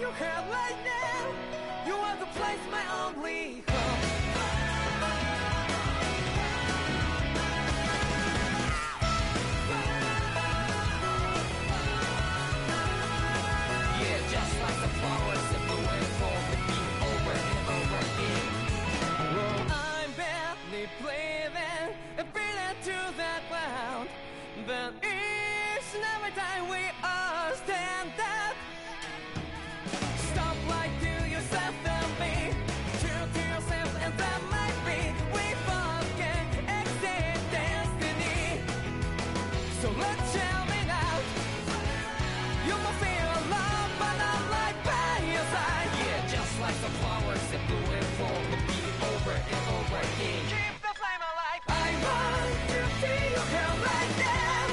your head right now. You are the place, my only home. Yeah, just like the flowers that bloom and fall with me over and over again. Well, I'm barely breathing and breathing to that ground, but each and every time we all stand up. Stop lying to yourself and be true to yourself, and that might be we both can exceed destiny. So let's shout it out. You must feel alone, but I'm right by your side. Yeah, just like the flowers that bloom and fall with me over and over again. Keep the flame alive. I want to see you here right now.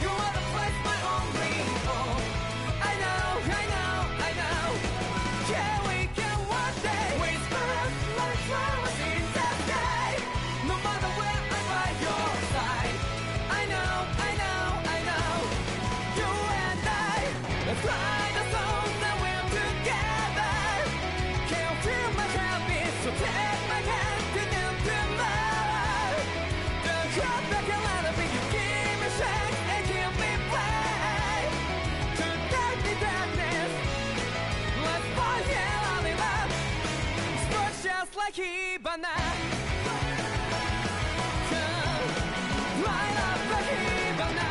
You are the place, my only home. I know, I know, I know. Yeah, we can one day whisper like flowers in the sky. No matter where I'm by your side. I know, I know, I know. You and I, let's fly the song that we're together. Can't feel my heartbeat, so take my hand to do tomorrow. Don't drop back and let it be. You give me strength and give me play. To darkness, let's fall yeah, I'll live up. Sparks just like Hibana. Light up like Hibana.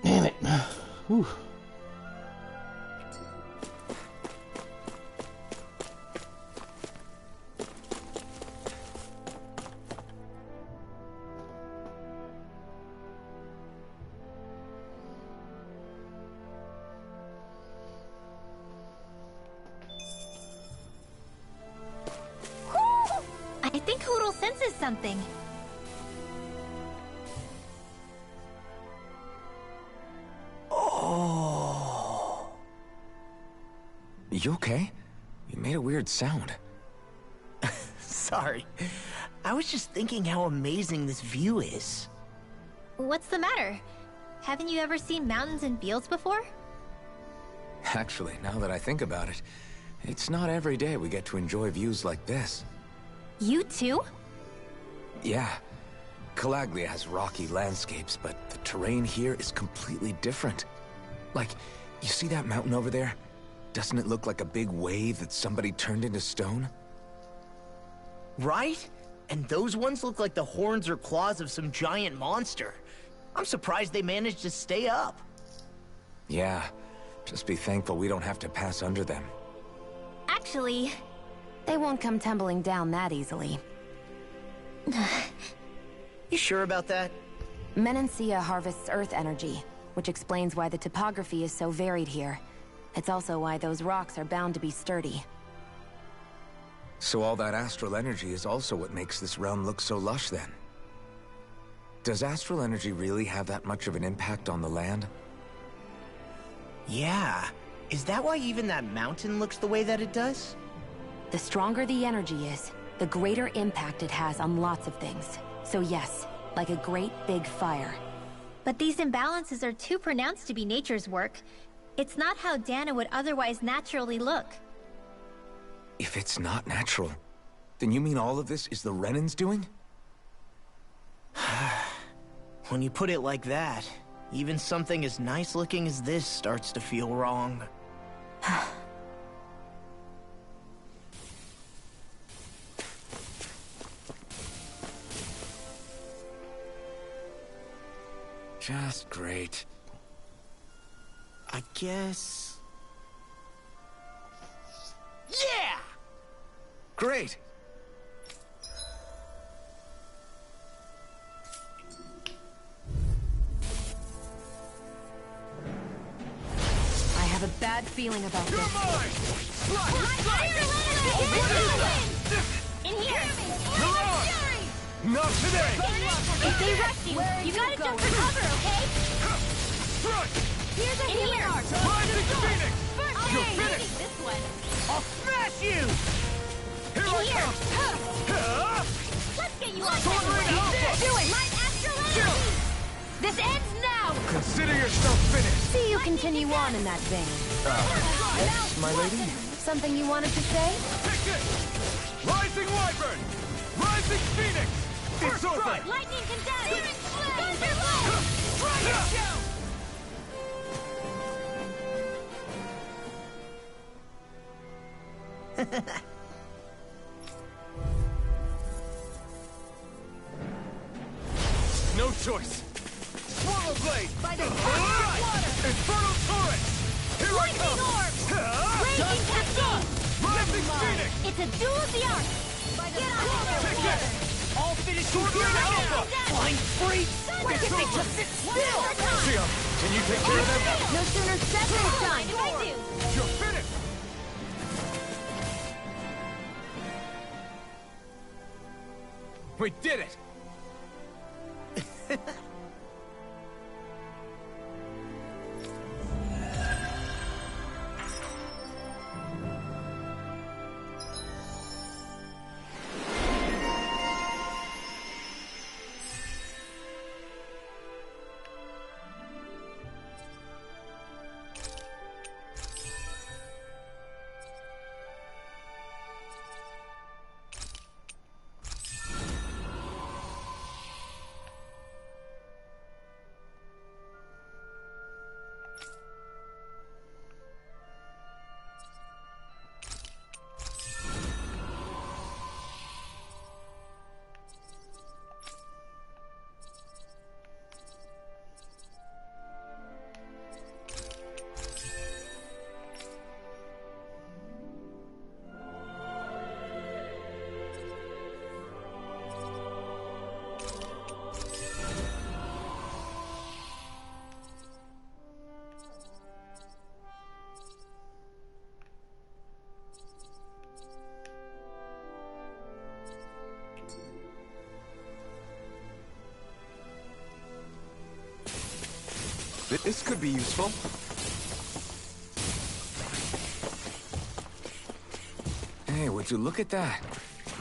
Damn it. Whew. something. Oh. You okay? You made a weird sound. Sorry. I was just thinking how amazing this view is. What's the matter? Haven't you ever seen mountains and fields before? Actually, now that I think about it, it's not every day we get to enjoy views like this. You too? Yeah. Calaglia has rocky landscapes, but the terrain here is completely different. Like, you see that mountain over there? Doesn't it look like a big wave that somebody turned into stone? Right? And those ones look like the horns or claws of some giant monster. I'm surprised they managed to stay up. Yeah. Just be thankful we don't have to pass under them. Actually, They won't come tumbling down that easily. You sure about that? Menancia harvests earth energy, which explains why the topography is so varied here. It's also why those rocks are bound to be sturdy. So all that astral energy is also what makes this realm look so lush then? Does astral energy really have that much of an impact on the land? Yeah. Is that why even that mountain looks the way that it does? The stronger the energy is, the greater impact it has on lots of things. So yes, like a great big fire. but these imbalances are too pronounced to be nature's work. It's not how Dana would otherwise naturally look. If it's not natural, then you mean all of this is the Renans doing? When you put it like that, even something as nice looking as this starts to feel wrong. Just great. I guess... Yeah! Great! I have a bad feeling about this. In here! Not today! If they rush you, you gotta jump for cover, okay? Here's a In here! Rising Phoenix! First You're aid! finished! This one. I'll smash you! Here In I here! come! Let's get you on Sword that Ring way! Alpha! Do it! Light astral energy! This ends now! Consider yourself finished! See you continue on in that vein. Yes, my lady? Something you wanted to say? Take this! Rising Wyvern! Rising Phoenix! It's over! Lightning condense! Thunderbolt! No choice! Swallow Blade! Infernal Torrent! Here I come! Raging Cascade! Rising Phoenix! It's a duel of the arts! Get on there! Take this! I'll finish you Sword here Ring right Alpha! now! Flying freak! Why can't they just sit still? Sia, can you take care of them? No sooner said than done. Mind if I do? You're finished! We did it! This could be useful. Hey, would you look at that?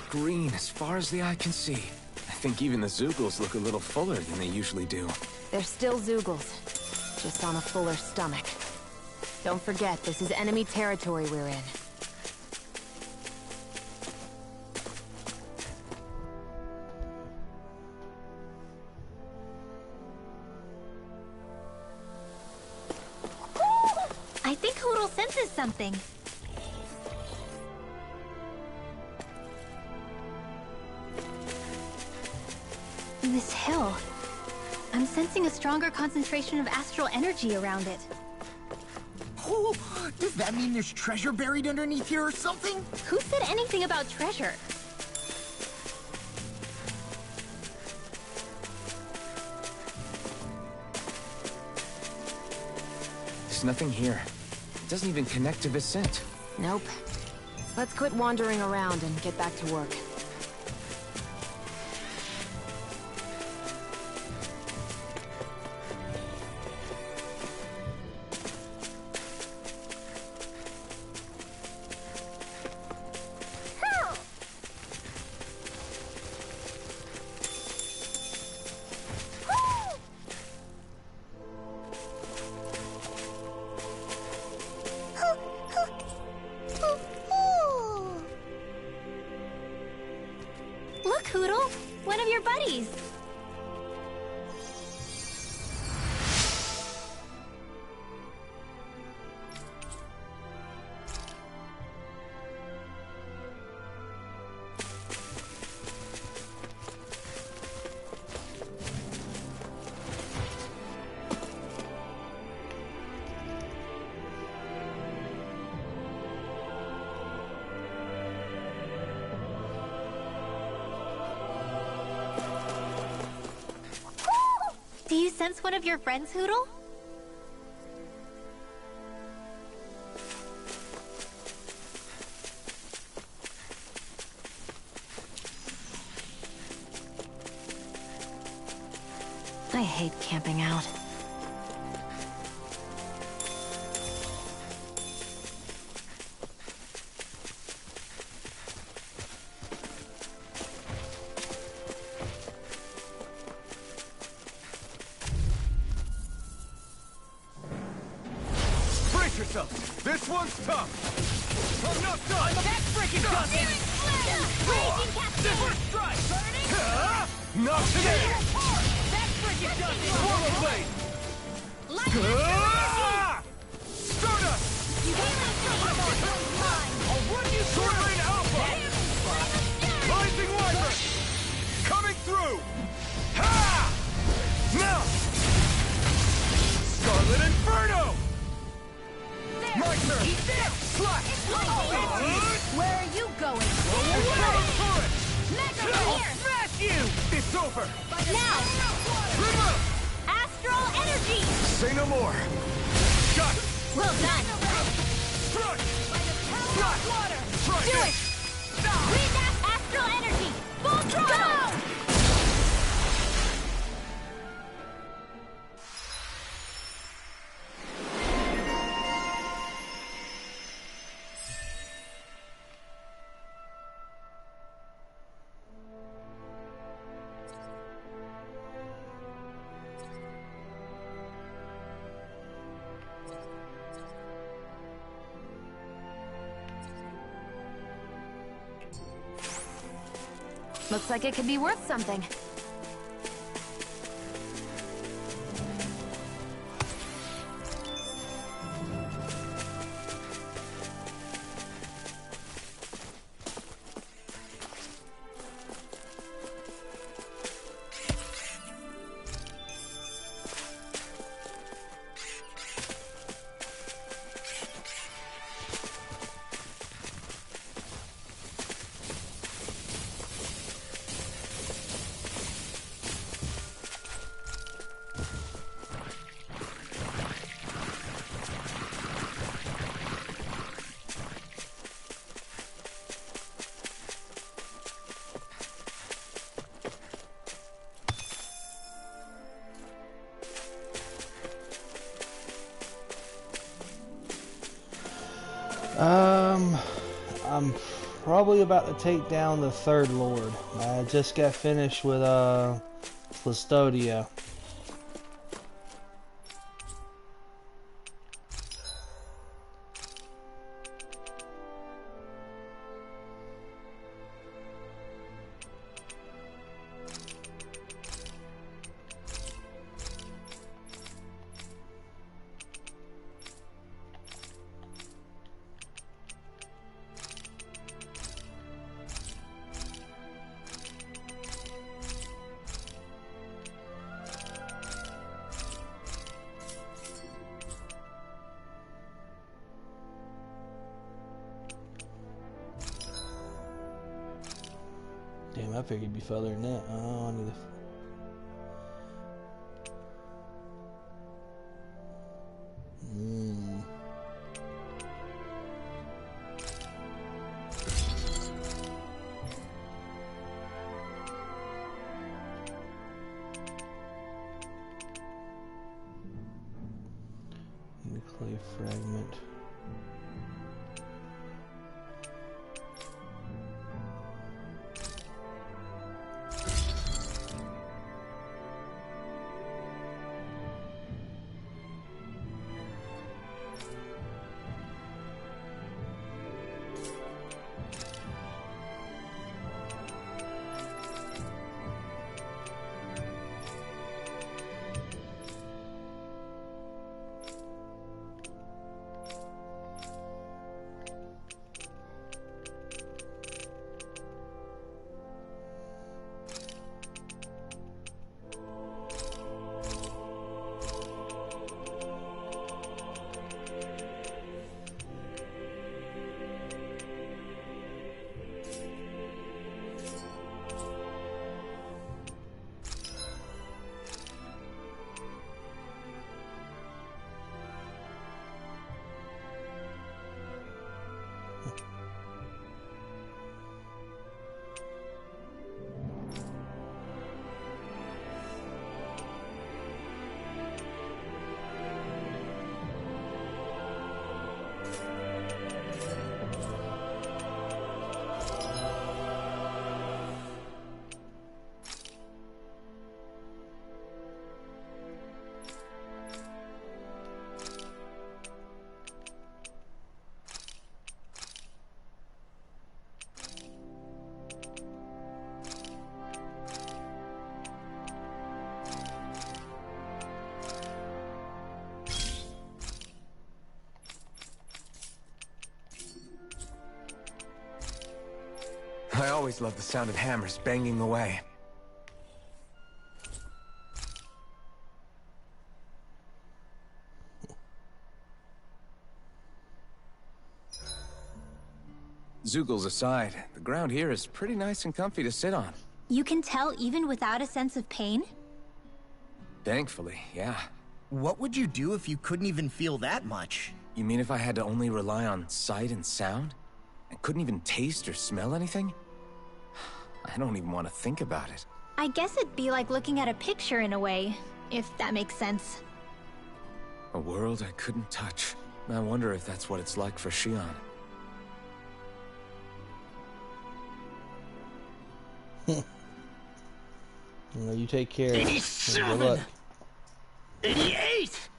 Green as far as the eye can see. I think even the Zeugles look a little fuller than they usually do. They're still Zeugles, just on a fuller stomach. Don't forget, this is enemy territory we're in. I think Hootle senses something. This hill. I'm sensing a stronger concentration of astral energy around it. Oh, does that mean there's treasure buried underneath here or something? Who said anything about treasure? There's nothing here. It doesn't even connect to Vicente. Nope. Let's quit wandering around and get back to work. Look, Hootle! One of your buddies! Do you sense one of your friends, Hootle? I hate camping out. Brace yourself! This one's tough! I'm not done! That's freaking dusty! Raging Cascade! First strike! Not today! That's freaking dusty! Swallow blade! Stardust! I'll run you through Rain Alpha! Rising Wyvern! Coming through! Ha! Now! Scarlet Inferno! My turn! Slash! Where are you going? Mega here! Smash you! It's over! Now! Remote! Astral energy! Say no more! Got it! Well done! Strike! Slash! Try Do this! it! Breathe that astral energy! Full throttle! Looks like it could be worth something. I'm probably about to take down the third lord. I just got finished with Custodia. Damn, I figured it'd be further than that. Oh, I need to... Nuclear fragment. I always love the sound of hammers banging away. Zeugles aside, the ground here is pretty nice and comfy to sit on. You can tell even without a sense of pain? Thankfully, yeah. What would you do if you couldn't even feel that much? You mean if I had to only rely on sight and sound? And couldn't even taste or smell anything? I don't even want to think about it. I guess it'd be like looking at a picture in a way, if that makes sense. A world I couldn't touch. I wonder if that's what it's like for Xion. Well, you take care. 87! Good luck. 88!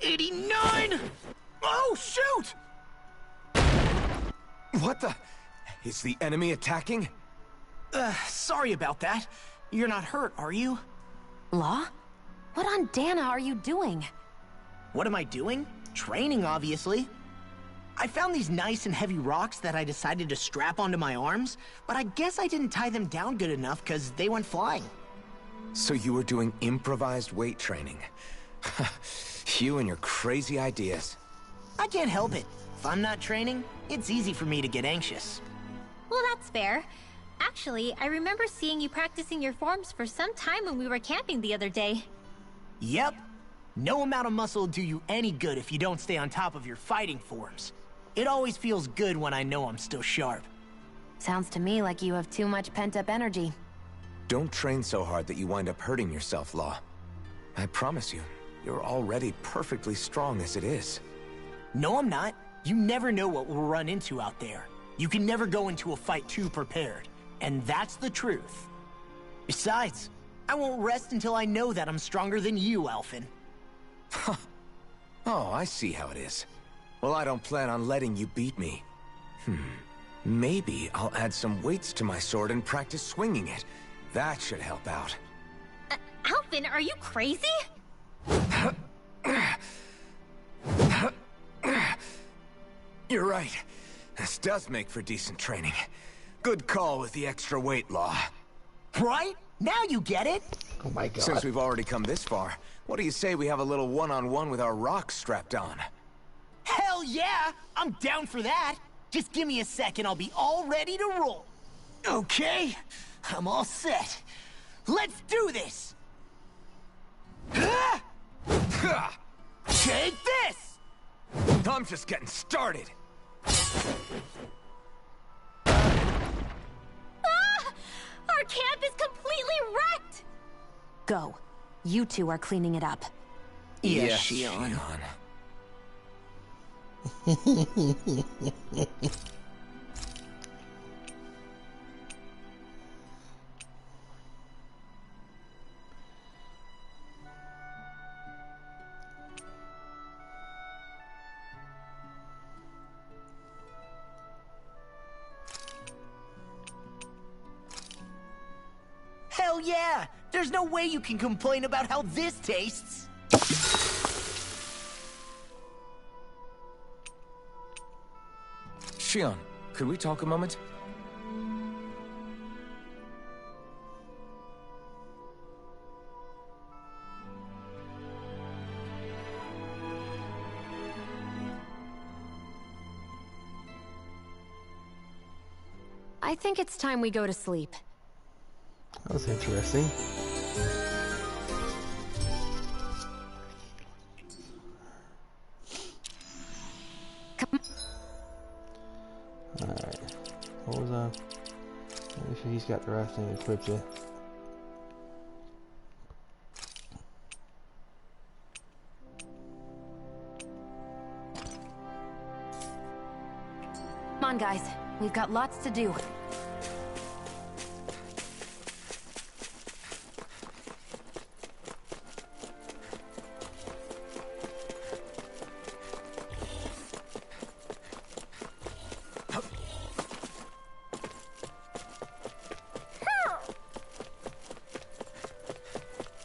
89! Oh, shoot! What the? Is the enemy attacking? Sorry about that. You're not hurt, are you? Law? What on Dana are you doing? What am I doing? Training, obviously. I found these nice and heavy rocks that I decided to strap onto my arms, but I guess I didn't tie them down good enough because they went flying. So you were doing improvised weight training. You and your crazy ideas. I can't help it. If I'm not training, it's easy for me to get anxious. Well, that's fair. Actually, I remember seeing you practicing your forms for some time when we were camping the other day. Yep. No amount of muscle will do you any good if you don't stay on top of your fighting forms. It always feels good when I know I'm still sharp. Sounds to me like you have too much pent-up energy. Don't train so hard that you wind up hurting yourself, Law. I promise you, you're already perfectly strong as it is. No, I'm not. You never know what we'll run into out there. You can never go into a fight too prepared. And that's the truth. Besides, I won't rest until I know that I'm stronger than you, Alphen. Oh, I see how it is. Well, I don't plan on letting you beat me. Maybe I'll add some weights to my sword and practice swinging it. That should help out. Alphen, are you crazy? You're right. This does make for decent training. Good call with the extra weight law. Right? Now you get it? Oh my god. Since we've already come this far, what do you say we have a little one-on-one with our rocks strapped on? Hell yeah! I'm down for that! Just give me a second, I'll be all ready to roll. Okay, I'm all set. Let's do this! Take this! I'm just getting started. Our camp is completely wrecked! Go. You two are cleaning it up. Yes, Shion. Hell yeah! There's no way you can complain about how this tastes! Shion, could we talk a moment? I think it's time we go to sleep. That was interesting. Alright. What was that? Make sure he's got the right thing equipped yet. Come on, guys. We've got lots to do.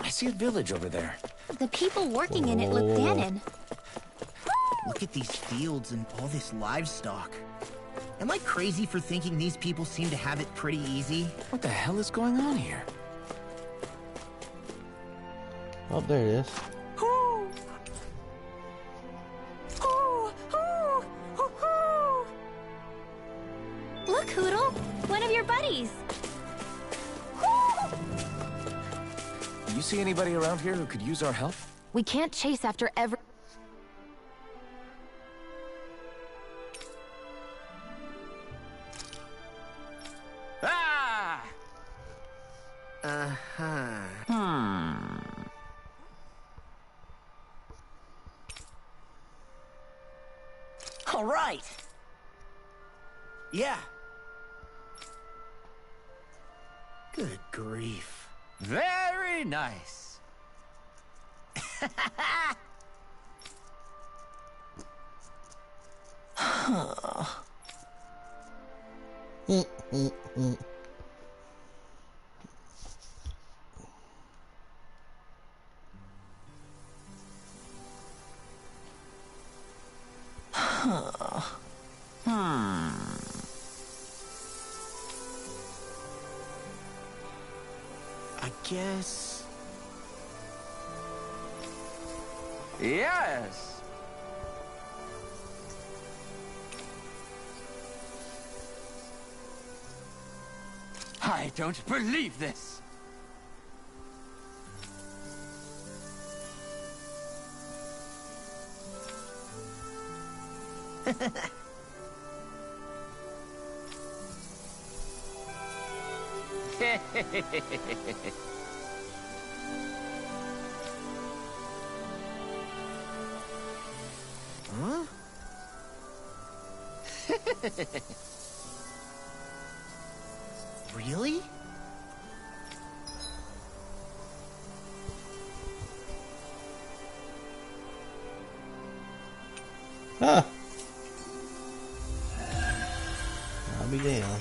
I see a village over there. The people working in it look Dahnan. Look at these fields and all this livestock. Am I crazy for thinking these people seem to have it pretty easy? What the hell is going on here? Oh, there it is. Look, Hootle! One of your buddies! Do you see anybody around here who could use our help? We can't chase after every... Ah! All right. Yeah. Good grief. Very nice. I guess... Yes. I don't believe this. Huh? Really? Ah! I'll be damned.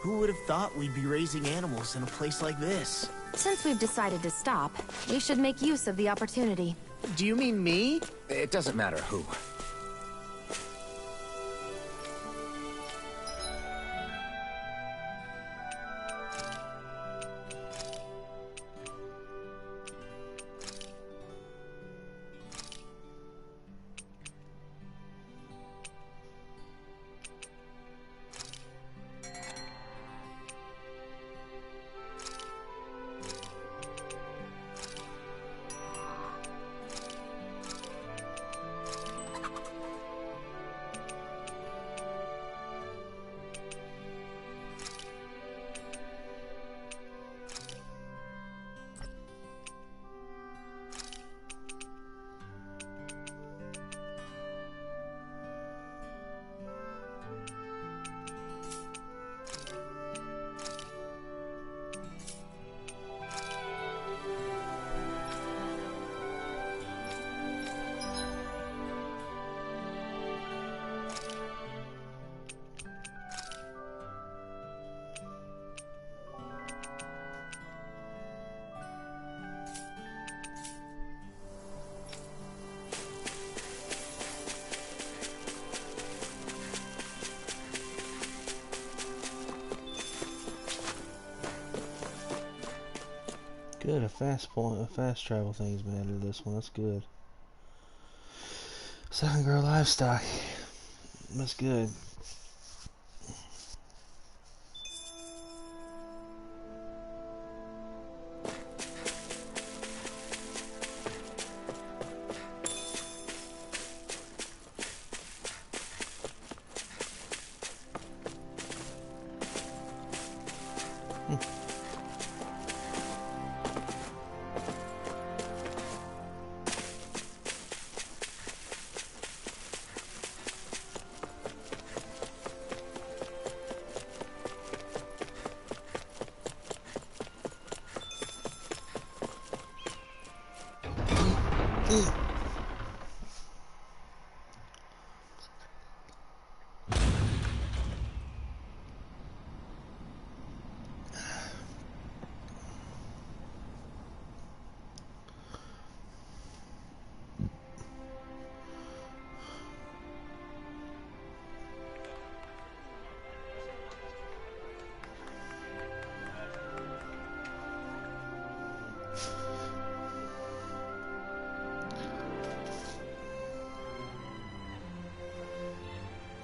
Who would have thought we'd be raising animals in a place like this? Since we've decided to stop, we should make use of the opportunity. Do you mean me? It doesn't matter who. Good, a fast travel thing's been added to this one. That's good. So I can grow livestock. That's good.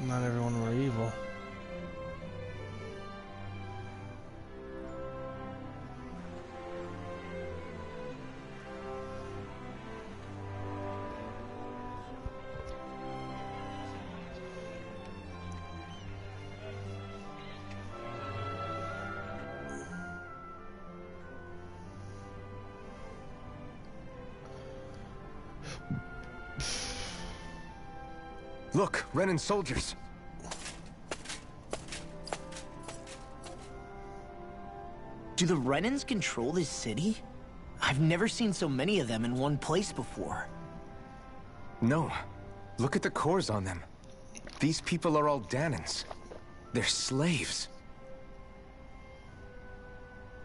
Not everyone were evil. Look, Renan soldiers. Do the Renans control this city? I've never seen so many of them in one place before. No. Look at the cores on them. These people are all Danans. They're slaves.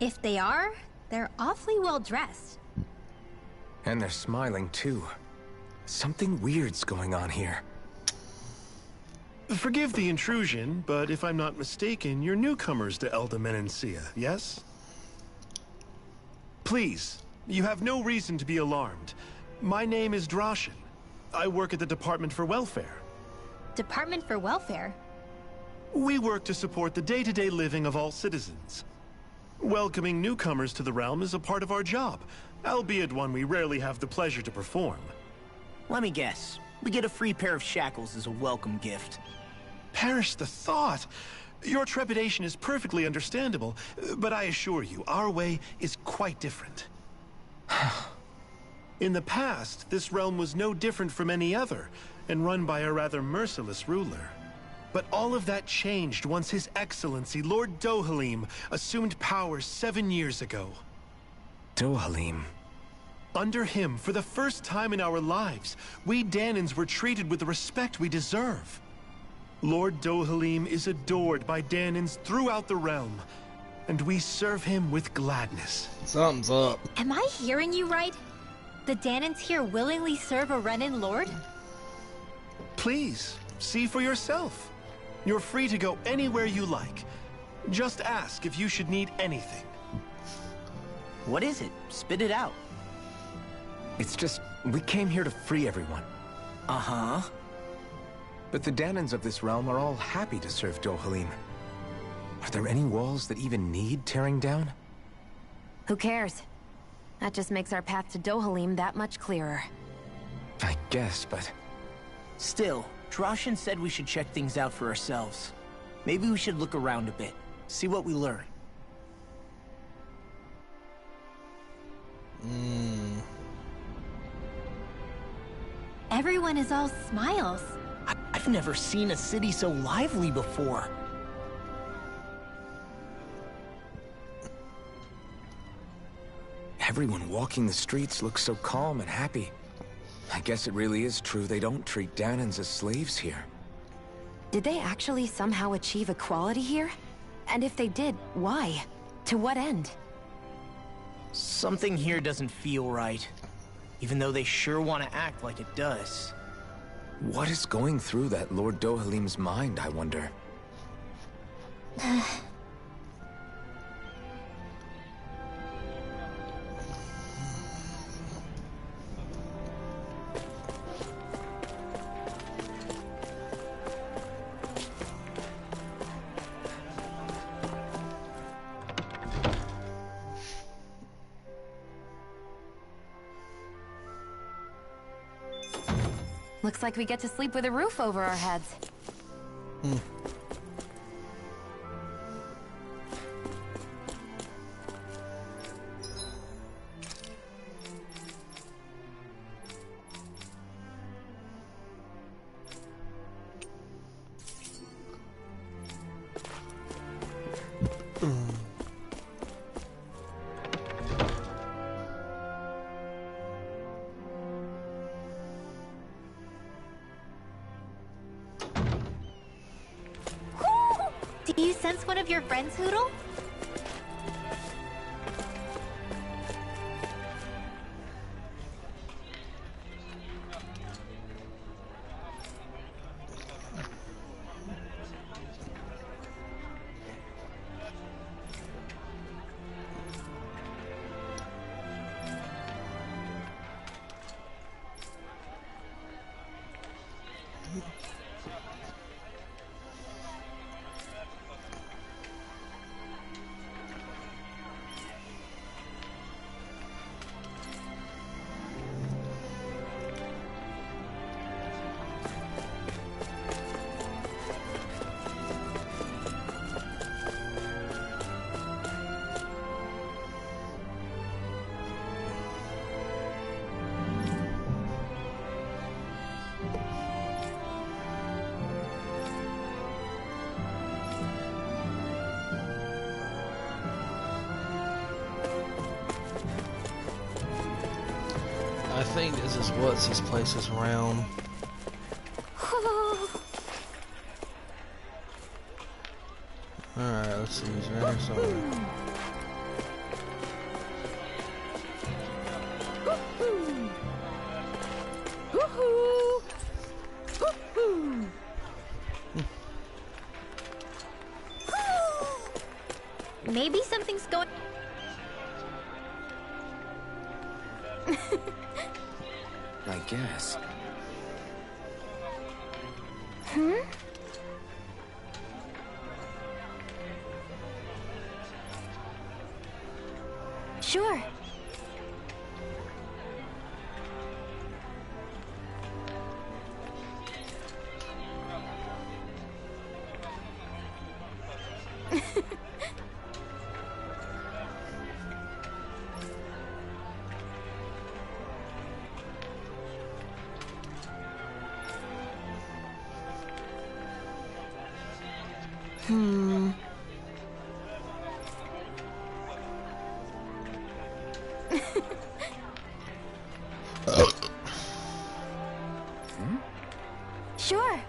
If they are, they're awfully well dressed. And they're smiling too. Something weird's going on here. Forgive the intrusion, but if I'm not mistaken, you're newcomers to Elda Menancia, yes? Please, you have no reason to be alarmed. My name is Drashin. I work at the Department for Welfare. Department for Welfare? We work to support the day-to-day living of all citizens. Welcoming newcomers to the realm is a part of our job, albeit one we rarely have the pleasure to perform. Let me guess. We get a free pair of shackles as a welcome gift. Perish the thought! Your trepidation is perfectly understandable, but I assure you, our way is quite different. In the past, this realm was no different from any other, and run by a rather merciless ruler. But all of that changed once His Excellency, Lord Dohalim, assumed power 7 years ago. Dohalim. Under him, for the first time in our lives, we Dahnans were treated with the respect we deserve. Lord Dohalim is adored by Dahnans throughout the realm, and we serve him with gladness. Something's up. Am I hearing you right? The Dahnans here willingly serve a Renan lord? Please, see for yourself. You're free to go anywhere you like. Just ask if you should need anything. What is it? Spit it out. It's just, we came here to free everyone. Uh-huh. But the Dahnans of this realm are all happy to serve Dohalim. Are there any walls that even need tearing down? Who cares? That just makes our path to Dohalim that much clearer. I guess, but... Still, Droshin said we should check things out for ourselves. Maybe we should look around a bit, see what we learn. Everyone is all smiles. I've never seen a city so lively before. Everyone walking the streets looks so calm and happy. I guess it really is true they don't treat Dahnans as slaves here. Did they actually somehow achieve equality here? And if they did, why? To what end? Something here doesn't feel right. Even though they sure want to act like it does. What is going through that Lord Dohalim's mind, I wonder? Looks like we get to sleep with a roof over our heads. Do you sense one of your friends, Hootle? I think this is what's his place's realm. Alright, let's see, he's right here somewhere. Maybe something's going... I guess. Sure. Sure.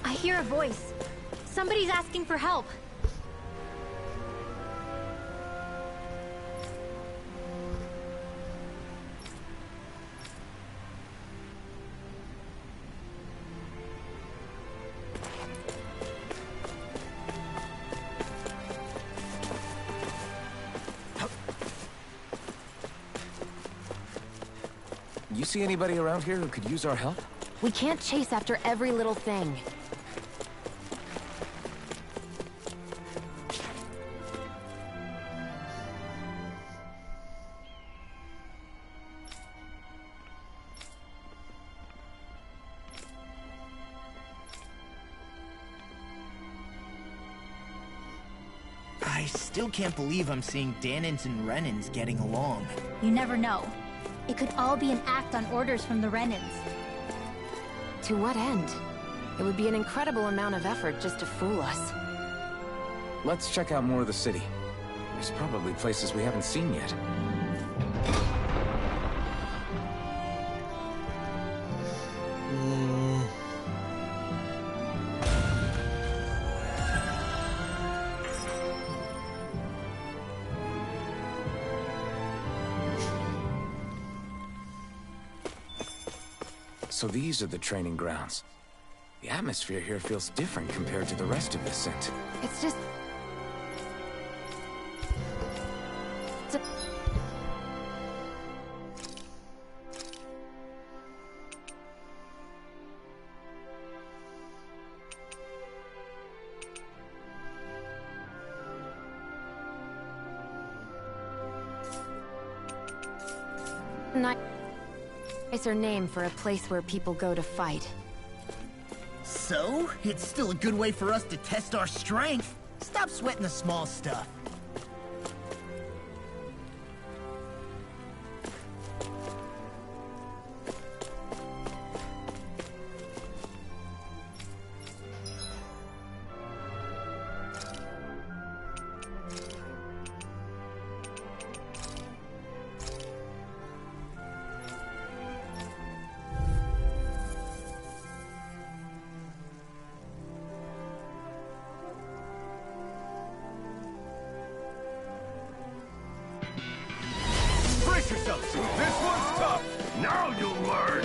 I hear a voice. Somebody's asking for help. You see anybody around here who could use our help? We can't chase after every little thing. I still can't believe I'm seeing Dahnans and Renans getting along. You never know. It could all be an act on orders from the Renans. To what end? It would be an incredible amount of effort just to fool us. Let's check out more of the city. There's probably places we haven't seen yet. So these are the training grounds. The atmosphere here feels different compared to the rest of Ascent. It's just... nicer name for a place where people go to fight. So, it's still a good way for us to test our strength. Stop sweating the small stuff. Brace yourselves! This one's tough! Now you'll learn!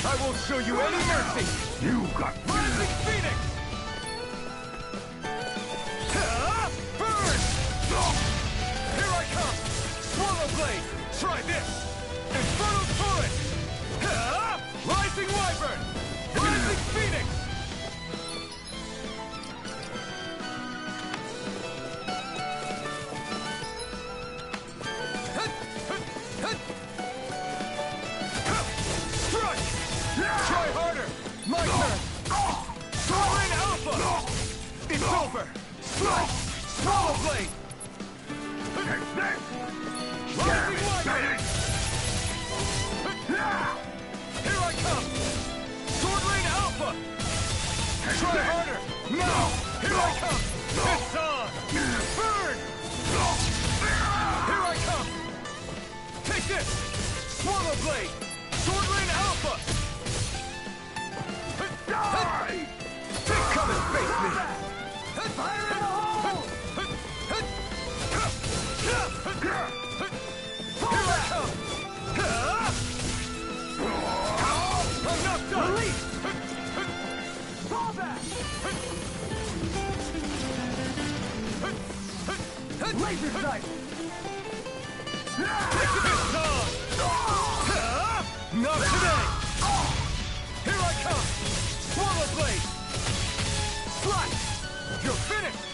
I won't show you any mercy! You got Rising Phoenix! Burn! Here I come! Swallow Blade! Try this! Infernal Torrent! Rising Wyvern! Rising Phoenix! Try harder! My turn! Soaring Alpha! It's over! Strike! Swallow Blade! Rising Wyvern! Here I come! Sword Rain Alpha! Try harder! Now! Here I come! It's on! Burn! Here I come! Take this! Swallow Blade! Sword Rain Alpha! Die! Come and face me! Fire in the hole! Here I come! I'm not done! Release! Fall back! Laser sight! It's on! Not today! Here I come! Swallow blade! Slice! You're finished!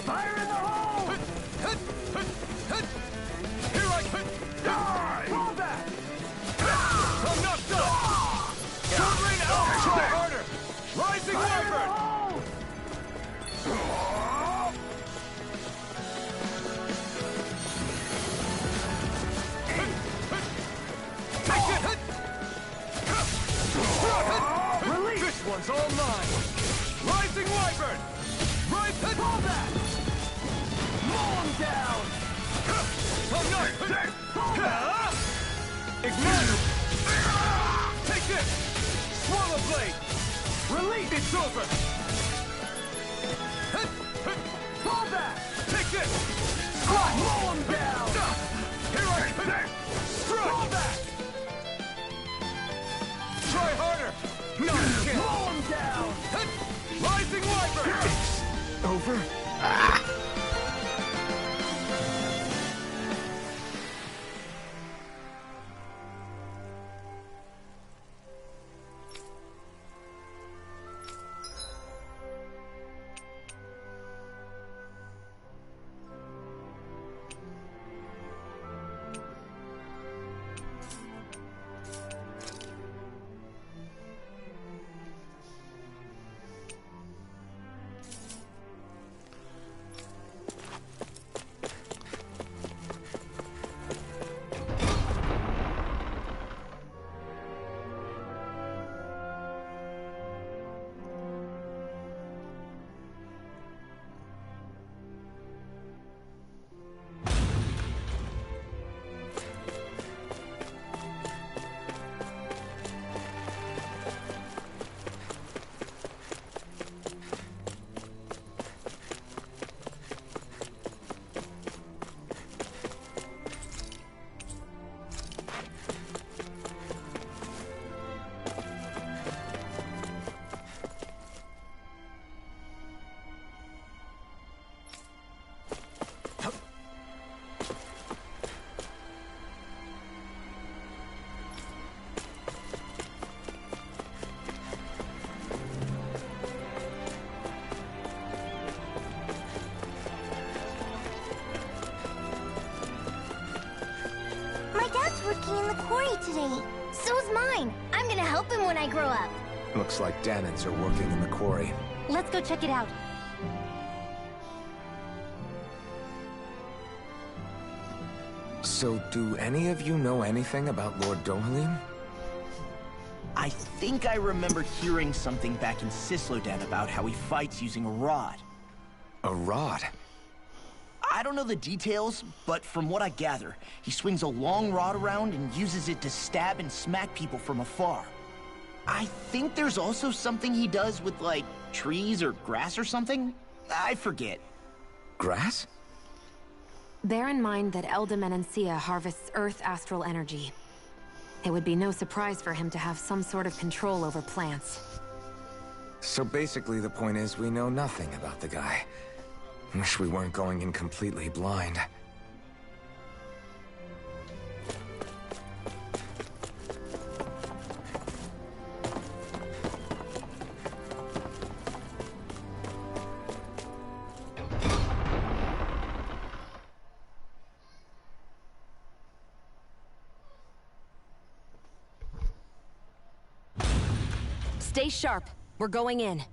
Fire in the hole! Here I come! Die! Fall back! I'm not done! Sword rain out! Try harder! Rising Wyvern! Release! This one's all mine! Rising Wyvern! Rise and fall back! Mow him down! I'm not... Ignite! Take this! Swallow blade! Release! It's over! Fall back! Take this! Squat! Mow him down! Here I come! Strike! Fall back! Try harder! No, you can't! Mow him down! Rising Wyvern! It's over? Working in the quarry today. So's mine. I'm gonna help him when I grow up. Looks like Dahnans are working in the quarry. Let's go check it out. So, do any of you know anything about Lord Dohalim? I think I remember hearing something back in Sislodan about how he fights using a rod. A rod? I don't know the details, but from what I gather, he swings a long rod around and uses it to stab and smack people from afar. I think there's also something he does with, like, trees or grass or something? I forget. Grass? Bear in mind that Elda Menancia harvests Earth astral energy. It would be no surprise for him to have some sort of control over plants. So basically the point is we know nothing about the guy. Wish we weren't going in completely blind. Stay sharp. We're going in.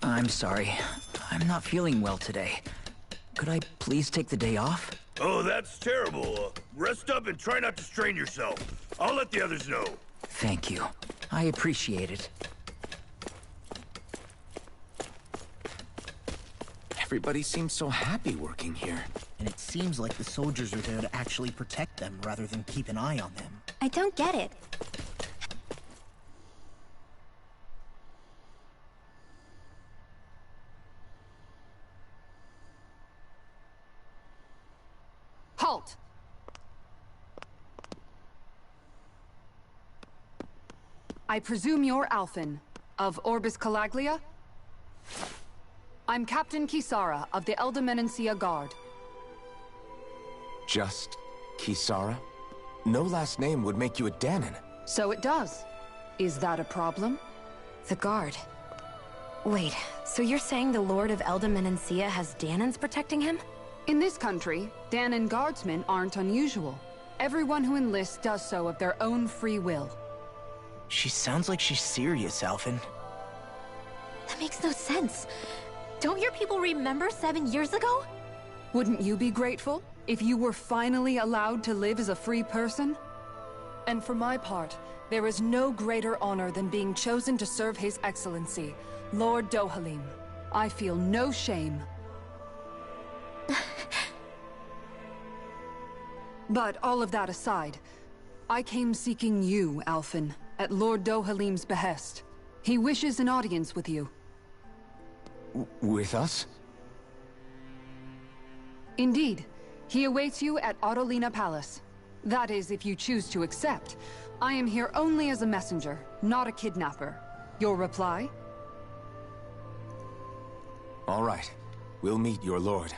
I'm sorry. I'm not feeling well today. Could I please take the day off? Oh, that's terrible. Rest up and try not to strain yourself. I'll let the others know. Thank you. I appreciate it. Everybody seems so happy working here. And it seems like the soldiers are there to actually protect them rather than keep an eye on them. I don't get it. Halt! I presume you're Alphen, of Orbis Calaglia? I'm Captain Kisara of the Eldimenencia Guard. Just Kisara? No last name would make you a Dahnan. So it does. Is that a problem? The Guard. Wait, so you're saying the Lord of Eldimenencia has Dahnans protecting him? In this country, Dahnan guardsmen aren't unusual. Everyone who enlists does so of their own free will. She sounds like she's serious, Alphen. That makes no sense. Don't your people remember 7 years ago? Wouldn't you be grateful if you were finally allowed to live as a free person? And for my part, there is no greater honor than being chosen to serve His Excellency, Lord Dohalim. I feel no shame. But all of that aside, I came seeking you, Alphen, at Lord Dohalim's behest. He wishes an audience with you. With us? Indeed. He awaits you at Autolina Palace. That is, if you choose to accept. I am here only as a messenger, not a kidnapper. Your reply? All right. We'll meet your lord.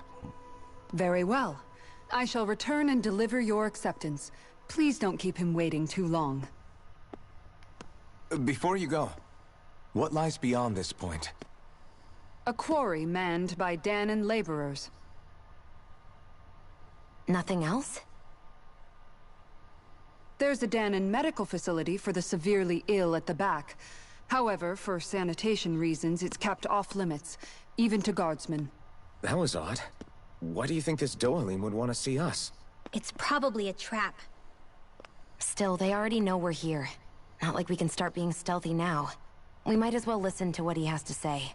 Very well. I shall return and deliver your acceptance. Please don't keep him waiting too long. Before you go, what lies beyond this point? A quarry manned by Dahnan laborers. Nothing else? There's a Dahnan medical facility for the severely ill at the back. However, for sanitation reasons, it's kept off limits, even to guardsmen. That was odd. Why do you think this Dohalim would want to see us? It's probably a trap. Still, they already know we're here. Not like we can start being stealthy now. We might as well listen to what he has to say.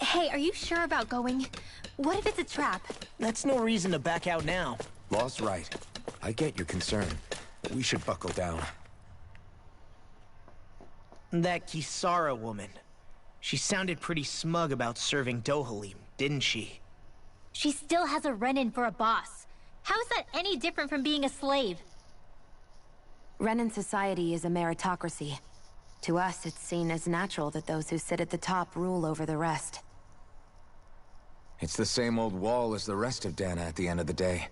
Hey, are you sure about going? What if it's a trap? That's no reason to back out now. Law's right. I get your concern. We should buckle down. That Kisara woman. She sounded pretty smug about serving Dohalim, didn't she? She still has a Renan for a boss. How is that any different from being a slave? Renan society is a meritocracy. To us, it's seen as natural that those who sit at the top rule over the rest. It's the same old wall as the rest of Dahna at the end of the day.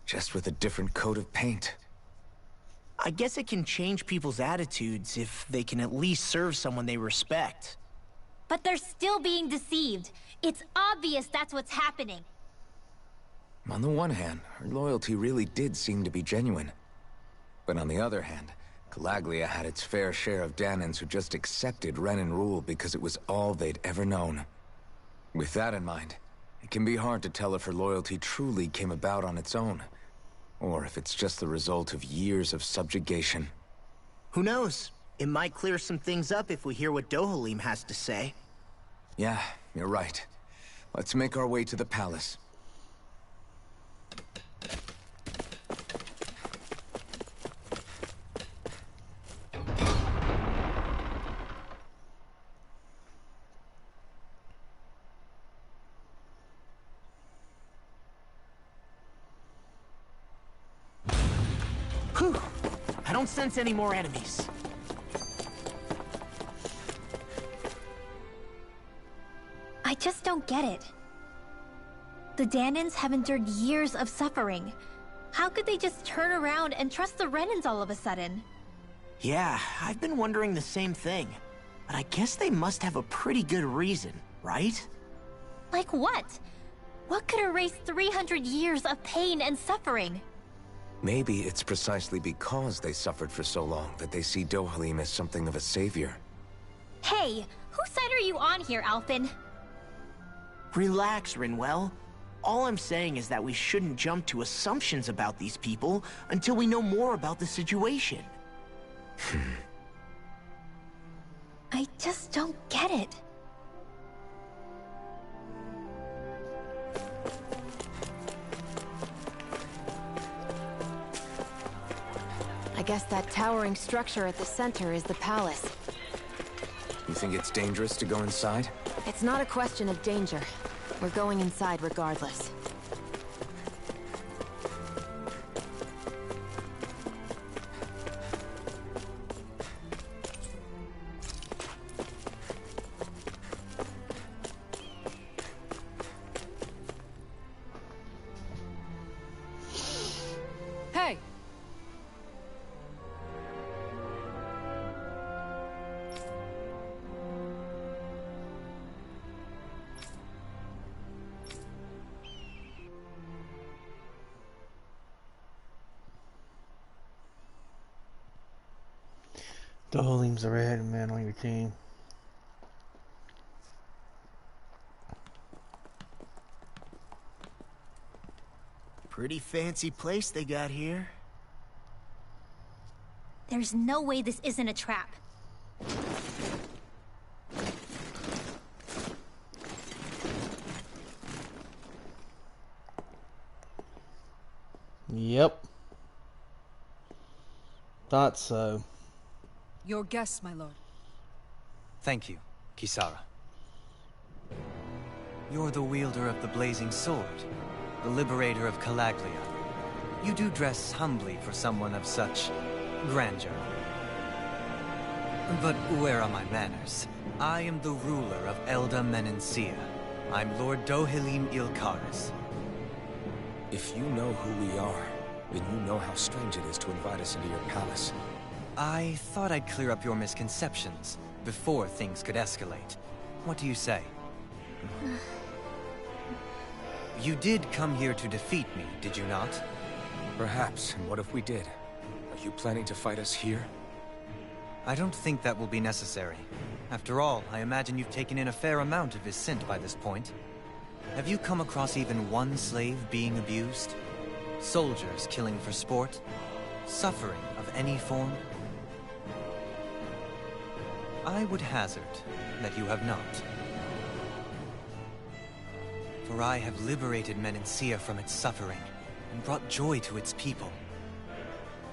Just with a different coat of paint. I guess it can change people's attitudes if they can at least serve someone they respect. But they're still being deceived. It's obvious that's what's happening. On the one hand, her loyalty really did seem to be genuine. But on the other hand, Calaglia had its fair share of Dahnans who just accepted Renan rule because it was all they'd ever known. With that in mind, it can be hard to tell if her loyalty truly came about on its own, or if it's just the result of years of subjugation. Who knows? It might clear some things up if we hear what Dohalim has to say. Yeah, you're right. Let's make our way to the palace. Whew! I don't sense any more enemies. I just don't get it. The Dahnans have endured years of suffering. How could they just turn around and trust the Renans all of a sudden? Yeah, I've been wondering the same thing. But I guess they must have a pretty good reason, right? Like what? What could erase 300 years of pain and suffering? Maybe it's precisely because they suffered for so long that they see Dohalim as something of a savior. Hey, whose side are you on here, Alphen? Relax, Rinwell. All I'm saying is that we shouldn't jump to assumptions about these people until we know more about the situation. I just don't get it. I guess that towering structure at the center is the palace. You think it's dangerous to go inside? It's not a question of danger. We're going inside regardless. Dohalim's the red man on your team. Pretty fancy place they got here. There's no way this isn't a trap. Yep. Thought so. Your guests, my lord. Thank you, Kisara. You're the wielder of the blazing sword, the liberator of Calaglia. You do dress humbly for someone of such grandeur. But where are my manners? I am the ruler of Elda Menencia. I'm Lord Dohalim Ilkaris. If you know who we are, then you know how strange it is to invite us into your palace. I thought I'd clear up your misconceptions before things could escalate. What do you say? You did come here to defeat me, did you not? Perhaps, and what if we did? Are you planning to fight us here? I don't think that will be necessary. After all, I imagine you've taken in a fair amount of his scent by this point. Have you come across even one slave being abused? Soldiers killing for sport? Suffering of any form? I would hazard that you have not. For I have liberated Menencia from its suffering and brought joy to its people.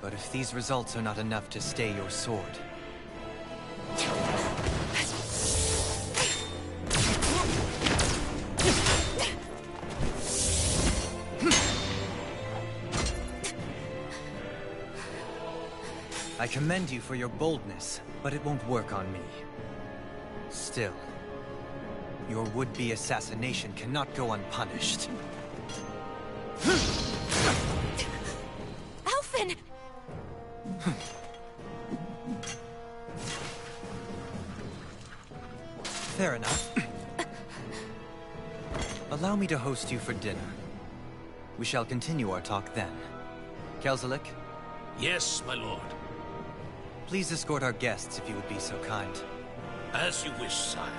But if these results are not enough to stay your sword... I commend you for your boldness, but it won't work on me. Still, your would-be assassination cannot go unpunished. Alphen! Fair enough. Allow me to host you for dinner. We shall continue our talk then. Kelzelik? Yes, my lord. Please escort our guests if you would be so kind. As you wish, sire.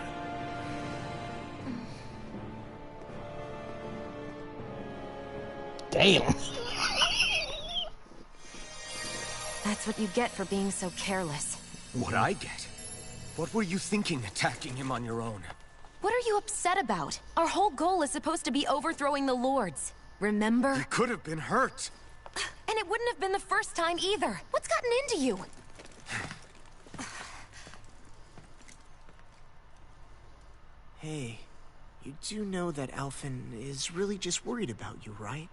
Damn. That's what you get for being so careless. What I get? What were you thinking, attacking him on your own? What are you upset about? Our whole goal is supposed to be overthrowing the Lords. Remember? He could have been hurt. And it wouldn't have been the first time either. What's gotten into you? Hey, you do know that Alphen is really just worried about you, right?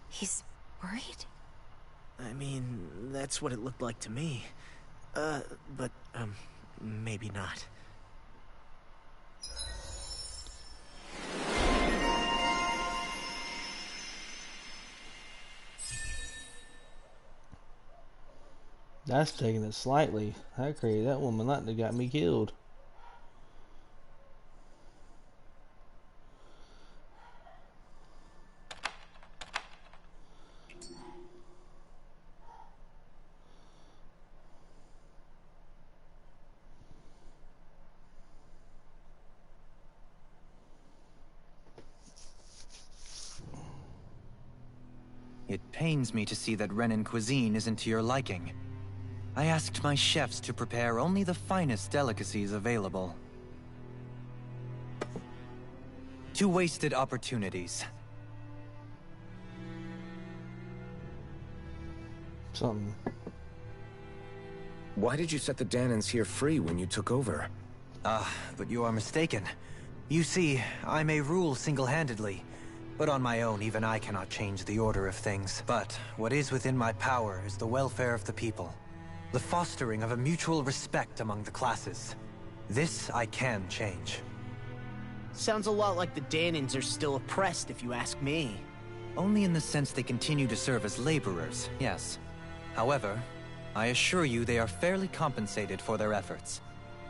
He's worried? I mean, that's what it looked like to me. But maybe not. That's taking it slightly. That woman likely got me killed. It pains me to see that Renan cuisine isn't to your liking. I asked my chefs to prepare only the finest delicacies available. 2 wasted opportunities. Something. Why did you set the Dahnans here free when you took over? But you are mistaken. You see, I may rule single-handedly, but on my own, even I cannot change the order of things. But what is within my power is the welfare of the people. The fostering of a mutual respect among the classes. This I can change. Sounds a lot like the Dahnans are still oppressed, if you ask me. Only in the sense they continue to serve as laborers, yes. However, I assure you they are fairly compensated for their efforts.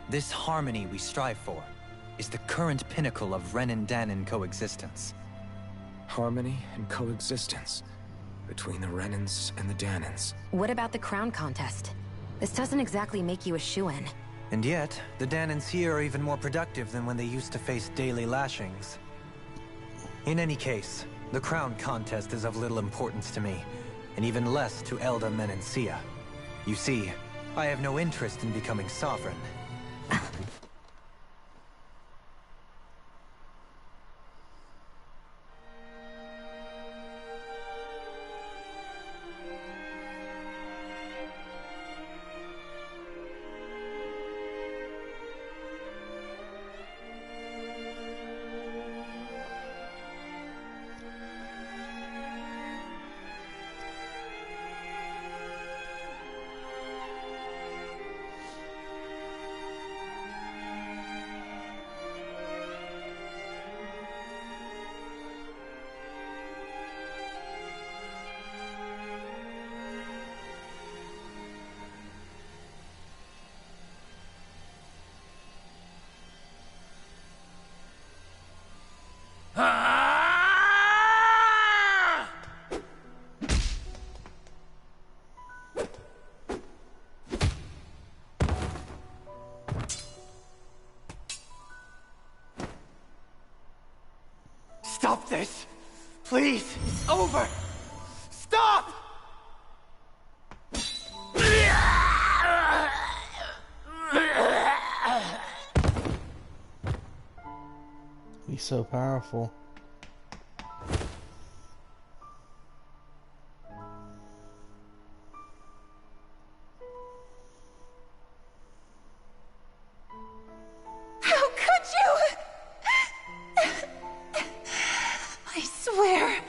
This harmony we strive for is the current pinnacle of Renan-Dahnan coexistence. Harmony and coexistence. between the Renans and the Dahnans. What about the crown contest? This doesn't exactly make you a shoo-in. And yet, the Dahnans here are even more productive than when they used to face daily lashings. In any case, the crown contest is of little importance to me, and even less to Elda Menencia. You see, I have no interest in becoming sovereign. Stop this! Please! It's over! Stop! He's so powerful. How could you? I swear,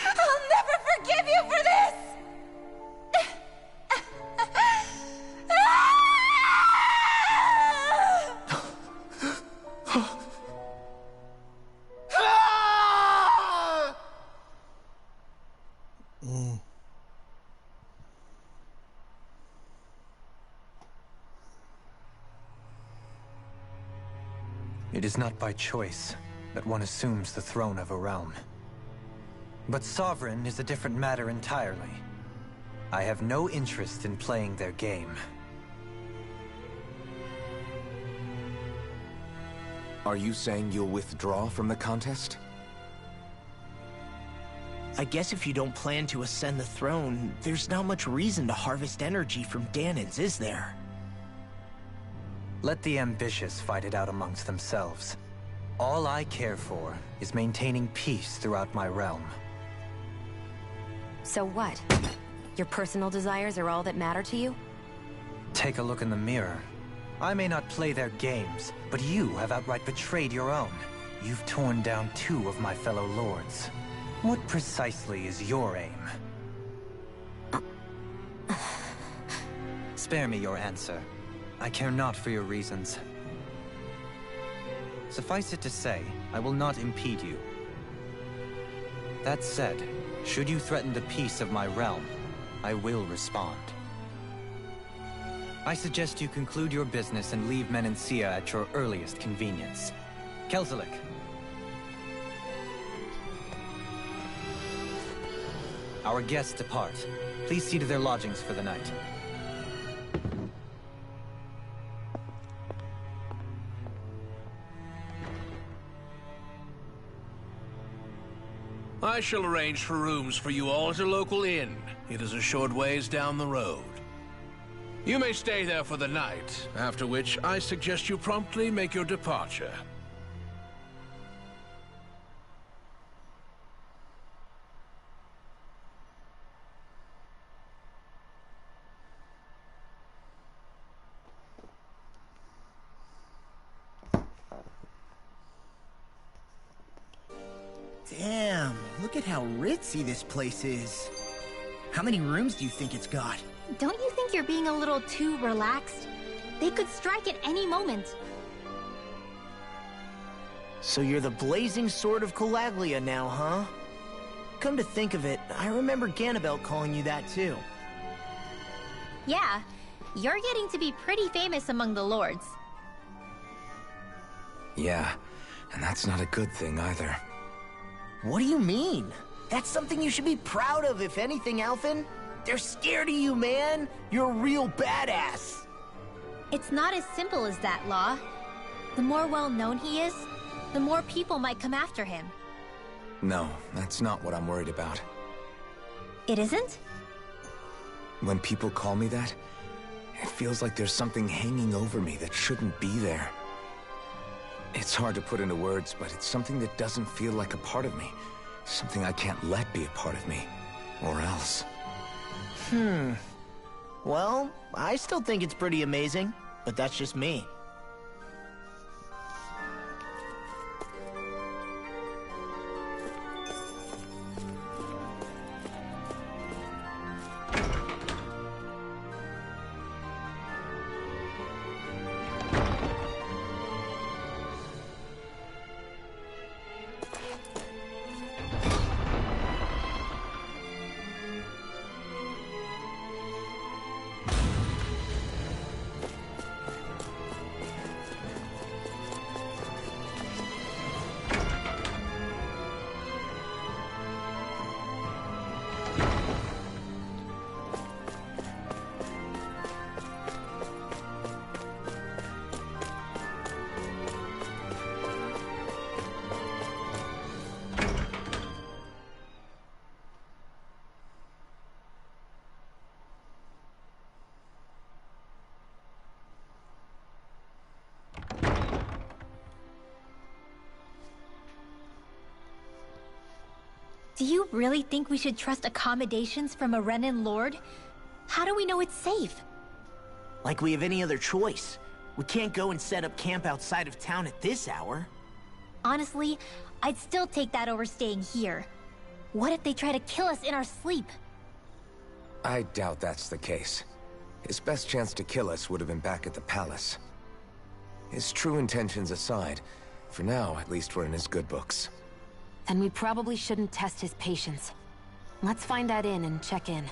I'll never forgive you for this! It is not by choice that one assumes the throne of a realm. But sovereign is a different matter entirely. I have no interest in playing their game. Are you saying you'll withdraw from the contest? I guess if you don't plan to ascend the throne, there's not much reason to harvest energy from Dahnans, is there? Let the ambitious fight it out amongst themselves. All I care for is maintaining peace throughout my realm. So what? Your personal desires are all that matter to you? Take a look in the mirror. I may not play their games, but you have outright betrayed your own. You've torn down 2 of my fellow lords. What precisely is your aim? Spare me your answer. I care not for your reasons. Suffice it to say, I will not impede you. That said, should you threaten the peace of my realm, I will respond. I suggest you conclude your business and leave Menencia at your earliest convenience. Kelzelik. Our guests depart. Please see to their lodgings for the night. I shall arrange for rooms for you all at a local inn. It is a short ways down the road. You may stay there for the night, after which I suggest you promptly make your departure. Damn, look at how ritzy this place is. How many rooms do you think it's got? Don't you think you're being a little too relaxed? They could strike at any moment. So you're the blazing sword of Calaglia now, huh? Come to think of it, I remember Ganabelt calling you that too. Yeah, you're getting to be pretty famous among the lords. Yeah, and that's not a good thing either. What do you mean? That's something you should be proud of, if anything, Alphen. They're scared of you, man. You're a real badass. It's not as simple as that, Law. The more well-known he is, the more people might come after him. No, that's not what I'm worried about. It isn't? When people call me that, it feels like there's something hanging over me that shouldn't be there. It's hard to put into words, but it's something that doesn't feel like a part of me. Something I can't let be a part of me. Or else. Well, I still think it's pretty amazing, but that's just me. Do you really think we should trust accommodations from a Renan Lord? How do we know it's safe? Like we have any other choice. We can't go and set up camp outside of town at this hour. Honestly, I'd still take that over staying here. What if they try to kill us in our sleep? I doubt that's the case. His best chance to kill us would have been back at the palace. His true intentions aside, for now, at least we're in his good books. Then we probably shouldn't test his patience. Let's find that inn and check in.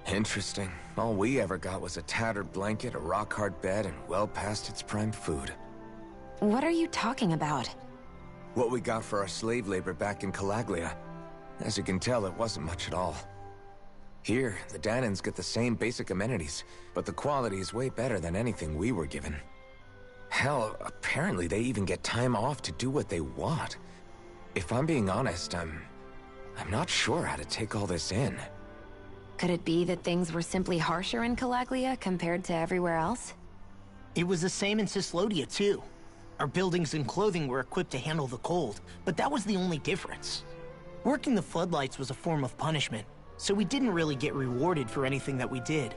Interesting. All we ever got was a tattered blanket, a rock-hard bed, and well past its prime food. What are you talking about? What we got for our slave labor back in Calaglia. As you can tell, it wasn't much at all. Here, the Dahnans get the same basic amenities, but the quality is way better than anything we were given. Hell, apparently they even get time off to do what they want. If I'm being honest, I'm not sure how to take all this in. Could it be that things were simply harsher in Calaglia compared to everywhere else? It was the same in Cyslodia, too. Our buildings and clothing were equipped to handle the cold, but that was the only difference. Working the floodlights was a form of punishment, so we didn't really get rewarded for anything that we did.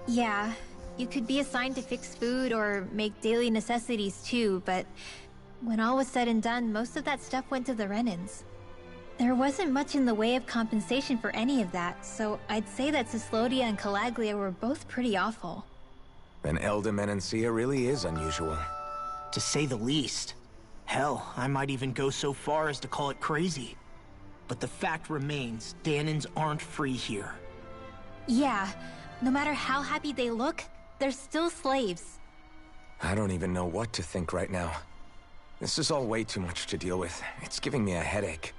Yeah, you could be assigned to fix food or make daily necessities too, but when all was said and done, most of that stuff went to the Renans. There wasn't much in the way of compensation for any of that, so I'd say that Cyslodia and Calaglia were both pretty awful. Then Elde Menancia really is unusual. To say the least. Hell, I might even go so far as to call it crazy. But the fact remains, Dahnans aren't free here. Yeah, no matter how happy they look, they're still slaves. I don't even know what to think right now. This is all way too much to deal with. It's giving me a headache.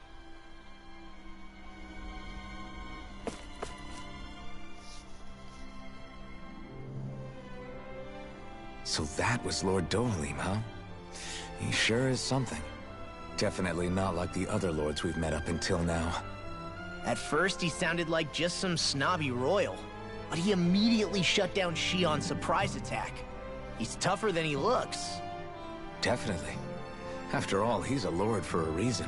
So that was Lord Dohalim, huh? He sure is something. Definitely not like the other lords we've met up until now. At first, he sounded like just some snobby royal, but he immediately shut down Shion's surprise attack. He's tougher than he looks. Definitely. After all, he's a lord for a reason.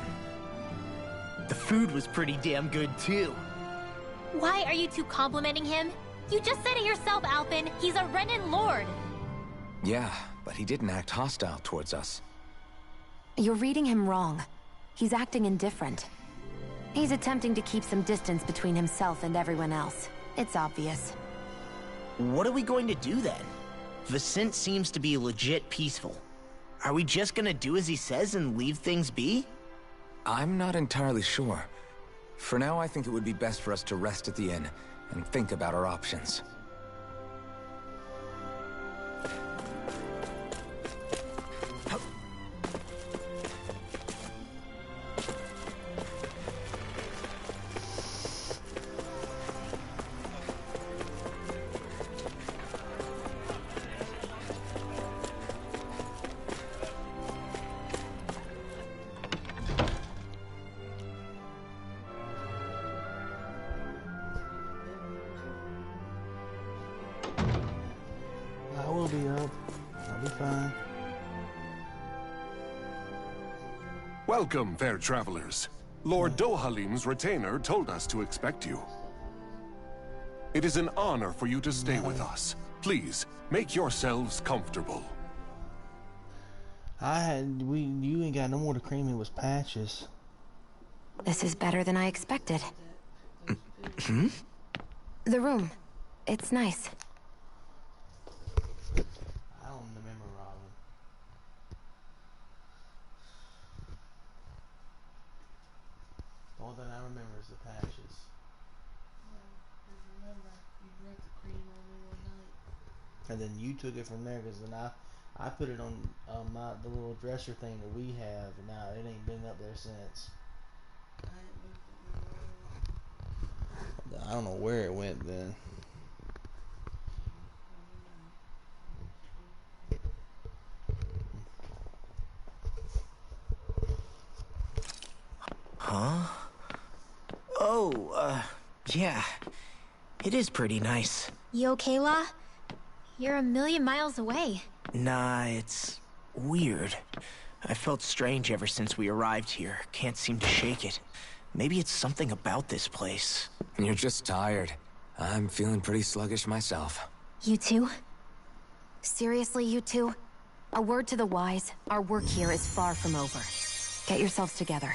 The food was pretty damn good, too. Why are you two complimenting him? You just said it yourself, Alphen. He's a Renan Lord. Yeah, but he didn't act hostile towards us. You're reading him wrong. He's acting indifferent. He's attempting to keep some distance between himself and everyone else. It's obvious. What are we going to do then? Vicente seems to be legit peaceful. Are we just gonna do as he says and leave things be? I'm not entirely sure. For now, I think it would be best for us to rest at the inn and think about our options. Welcome, fair travelers. Lord Dohalim's retainer told us to expect you. It is an honor for you to stay with us. Please, make yourselves comfortable. You ain't got no more to cream it was Patches. This is better than I expected. Hmm? The room. It's nice. I don't remember Robin. All that I remember is the Patches. And then you took it from there, because then I put it on the little dresser thing that we have, and now it ain't been up there since. I don't know where it went then. Huh? Oh, yeah. It is pretty nice. You okay, La? You're a million miles away. Nah, it's weird. I felt strange ever since we arrived here. Can't seem to shake it. Maybe it's something about this place. You're just tired. I'm feeling pretty sluggish myself. You too? Seriously, you two? A word to the wise, our work here is far from over. Get yourselves together.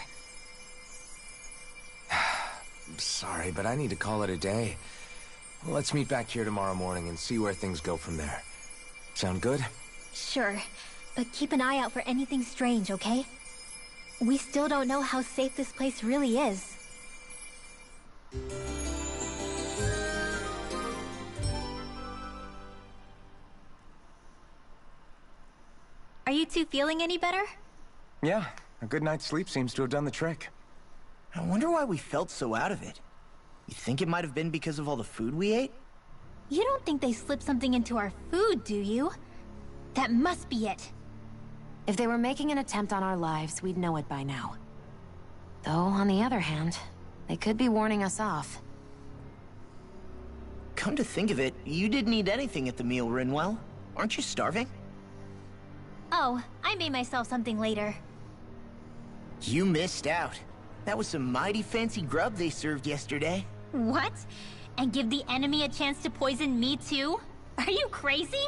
Sorry, but I need to call it a day. Let's meet back here tomorrow morning and see where things go from there. Sound good? Sure, but keep an eye out for anything strange, okay? We still don't know how safe this place really is. Are you two feeling any better? Yeah, a good night's sleep seems to have done the trick. I wonder why we felt so out of it. You think it might have been because of all the food we ate? You don't think they slipped something into our food, do you? That must be it. If they were making an attempt on our lives, we'd know it by now. Though, on the other hand, they could be warning us off. Come to think of it, you didn't eat anything at the meal, Rinwell. Aren't you starving? Oh, I made myself something later. You missed out. That was some mighty fancy grub they served yesterday. What? And give the enemy a chance to poison me too? Are you crazy?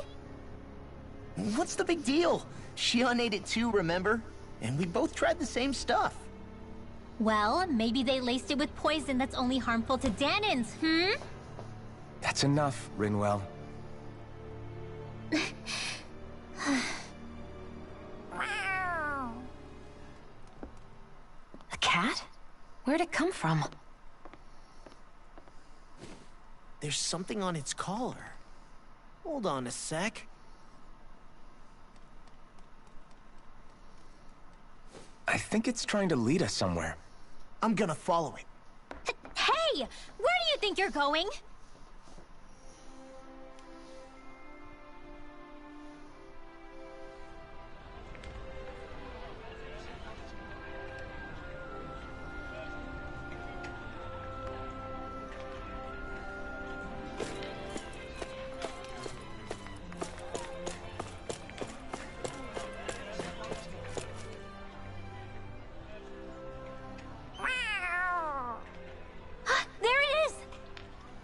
What's the big deal? Shion ate it too, remember? And we both tried the same stuff. Well, maybe they laced it with poison that's only harmful to Dahnans, hmm? That's enough, Rinwell. A cat? Where'd it come from? There's something on its collar. Hold on a sec. I think it's trying to lead us somewhere. I'm gonna follow it. Hey! Where do you think you're going?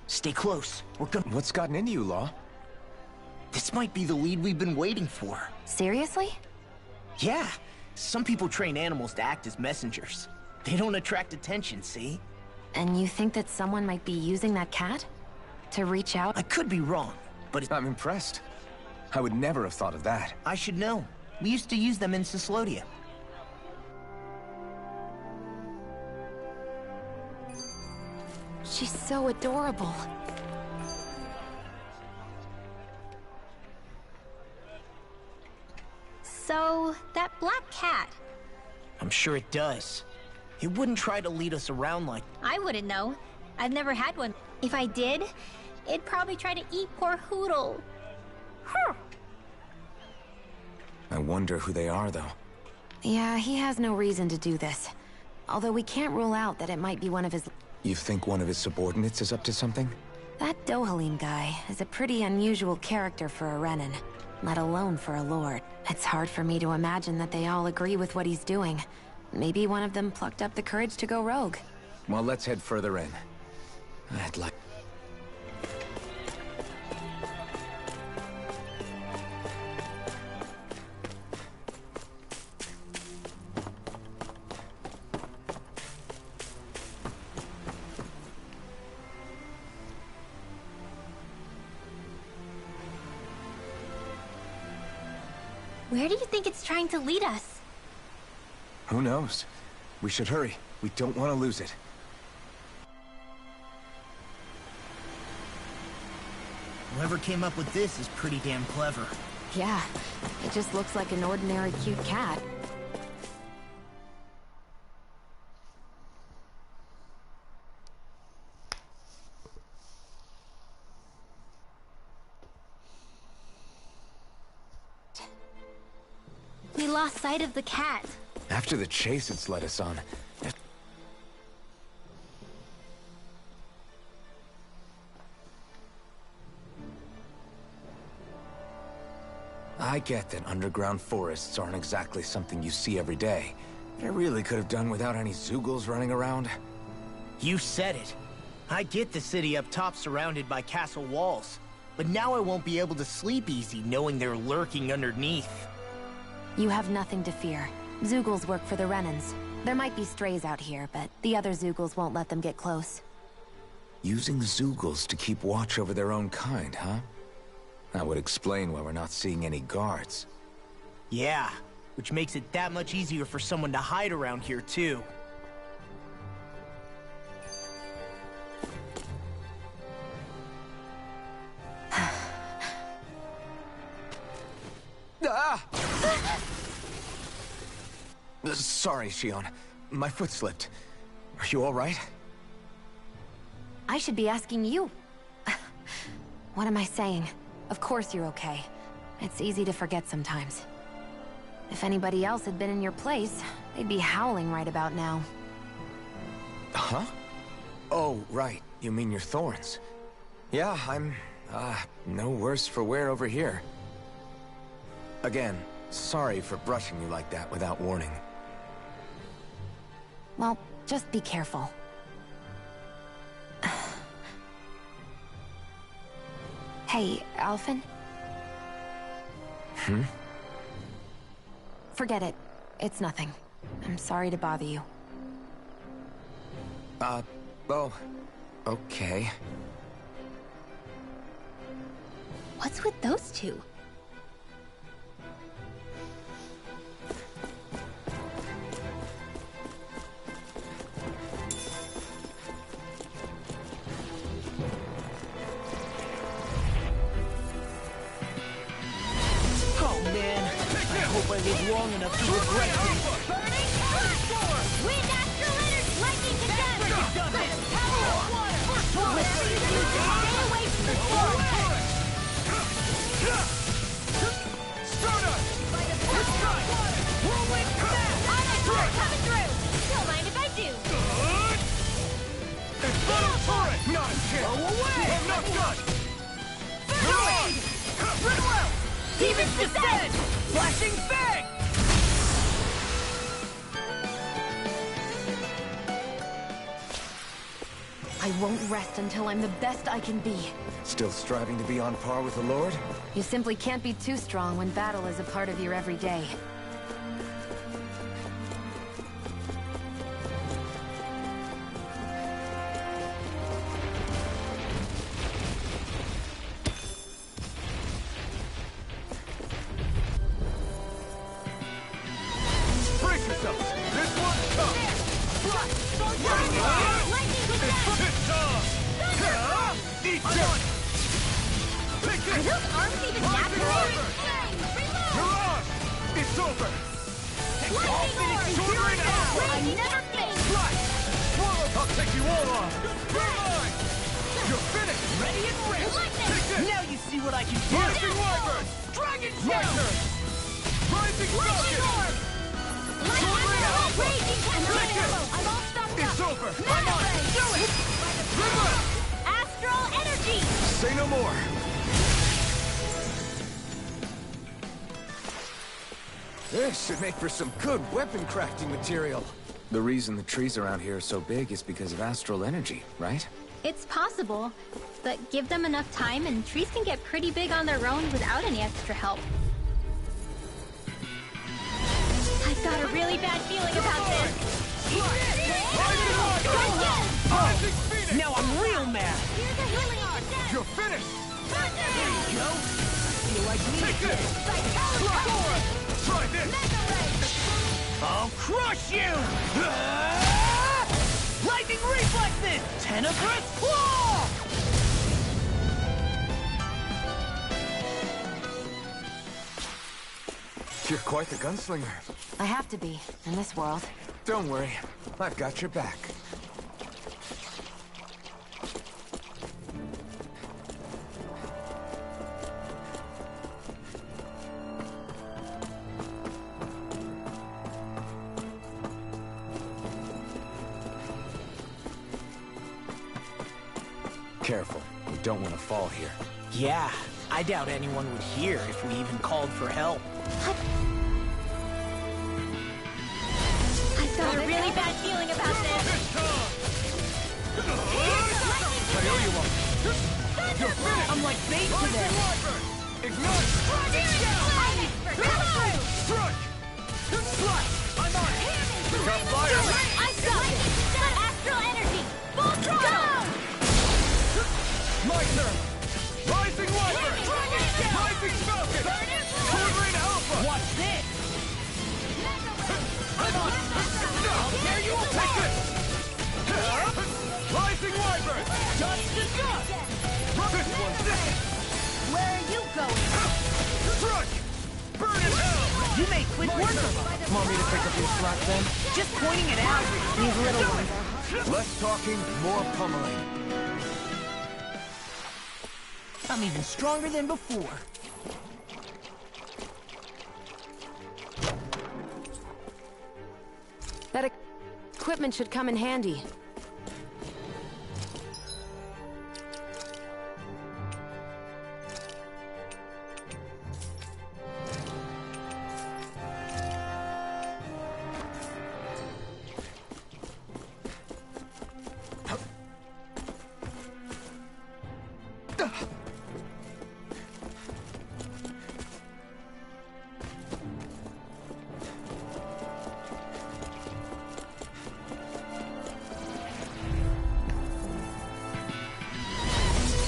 Stay close. We're gonna... What's gotten into you, Law? This might be the lead we've been waiting for. Seriously? Yeah. Some people train animals to act as messengers. They don't attract attention, see? And you think that someone might be using that cat? To reach out? I could be wrong, but... I'm impressed. I would never have thought of that. I should know. We used to use them in Cyslodia. She's so adorable. So, that black cat. I'm sure it does. It wouldn't try to lead us around like... I wouldn't know. I've never had one. If I did, it'd probably try to eat poor Hootle. Huh. I wonder who they are, though. Yeah, he has no reason to do this. Although we can't rule out that it might be one of his... You think one of his subordinates is up to something? That Dohalim guy is a pretty unusual character for a Renan, let alone for a lord. It's hard for me to imagine that they all agree with what he's doing. Maybe one of them plucked up the courage to go rogue. Well, let's head further in. I'd like... Where do you think it's trying to lead us? Who knows? We should hurry. We don't want to lose it. Whoever came up with this is pretty damn clever. Yeah, it just looks like an ordinary cute cat. We lost sight of the cat. After the chase it's led us on. I get that underground forests aren't exactly something you see every day. But I really could have done without any Zeugles running around. You said it. I get the city up top surrounded by castle walls. But now I won't be able to sleep easy knowing they're lurking underneath. You have nothing to fear. Zeugles work for the Renans. There might be strays out here, but the other Zeugles won't let them get close. Using Zeugles to keep watch over their own kind, huh? That would explain why we're not seeing any guards. Yeah, which makes it that much easier for someone to hide around here, too. Ah! Sorry, Shionne. My foot slipped. Are you all right? I should be asking you. What am I saying? Of course you're okay. It's easy to forget sometimes. If anybody else had been in your place, they'd be howling right about now. Huh? Oh, right. You mean your thorns. Yeah, I'm, no worse for wear over here. Again, sorry for brushing you like that without warning. Well, just be careful. Hey, Alphen? Forget it. It's nothing. I'm sorry to bother you. Oh, okay. What's with those two? I live long enough to regret it. Burning Earth! Wind Astral Energy! Lightning Condemned! Power of water! Whatever you do, stay away from the storm! Stardust! First strike! Whirlwind smash! Autoturret coming through! Don't mind if I do! Exploding turret! Not a chance! Go away! I'm not done! Mirage! Red Demon's Descent! Flashing Fang! I won't rest until I'm the best I can be. Still striving to be on par with the Lord? You simply can't be too strong when battle is a part of your everyday. Brace yourselves! This one's tough! It's on! Eat them! Pick it! Are those arms even natural? Mirage! It's over! Lightning Orb! Sword Rain Alpha! I never faint! Flash! Swallow! I'll take you all on! You're mine! You're finished! Ready and ready! Take this! Now you see what I can do! Flashing Wyvern! Dragon My Shell! turn! Rising Lightning Falcon! Orb! Sword Rain Alpha! Raging Tempest! Take it! I'm all stopped up! It's over! I'm on it! Do it! River! Astral Energy! Say no more! This should make for some good weapon crafting material. The reason the trees around here are so big is because of astral energy, right? It's possible, but give them enough time and trees can get pretty big on their own without any extra help. I've got a really bad feeling about this. Now I'm real mad! You're finished! There you go! I feel like me. Take this! Try this! I'll crush you! Lightning reflexes! Tenebrous claw! You're quite the gunslinger. I have to be, in this world. Don't worry, I've got your back. Careful, you don't want to fall here. Yeah, I doubt anyone would hear if we even called for help. I've got a really bad feeling about this. I owe you one. You're finished! I'm like bait to them! Ignite! Strike! Slash! I'm on it! Got fire! I've got it! Got astral energy! Full throttle! My turn! Rising Wyvern! Rising Falcon! Sword Rain Alpha! Watch this! I'm on it! How dare you take this! Rising Wyvern! Dust to dust! This one's this! Where are you going? Strike! Burn in hell! You made quick work of them! Want me to pick up your slack then? Just pointing it out! These little ones are... Less talking, more pummeling. I'm even stronger than before. That equipment should come in handy.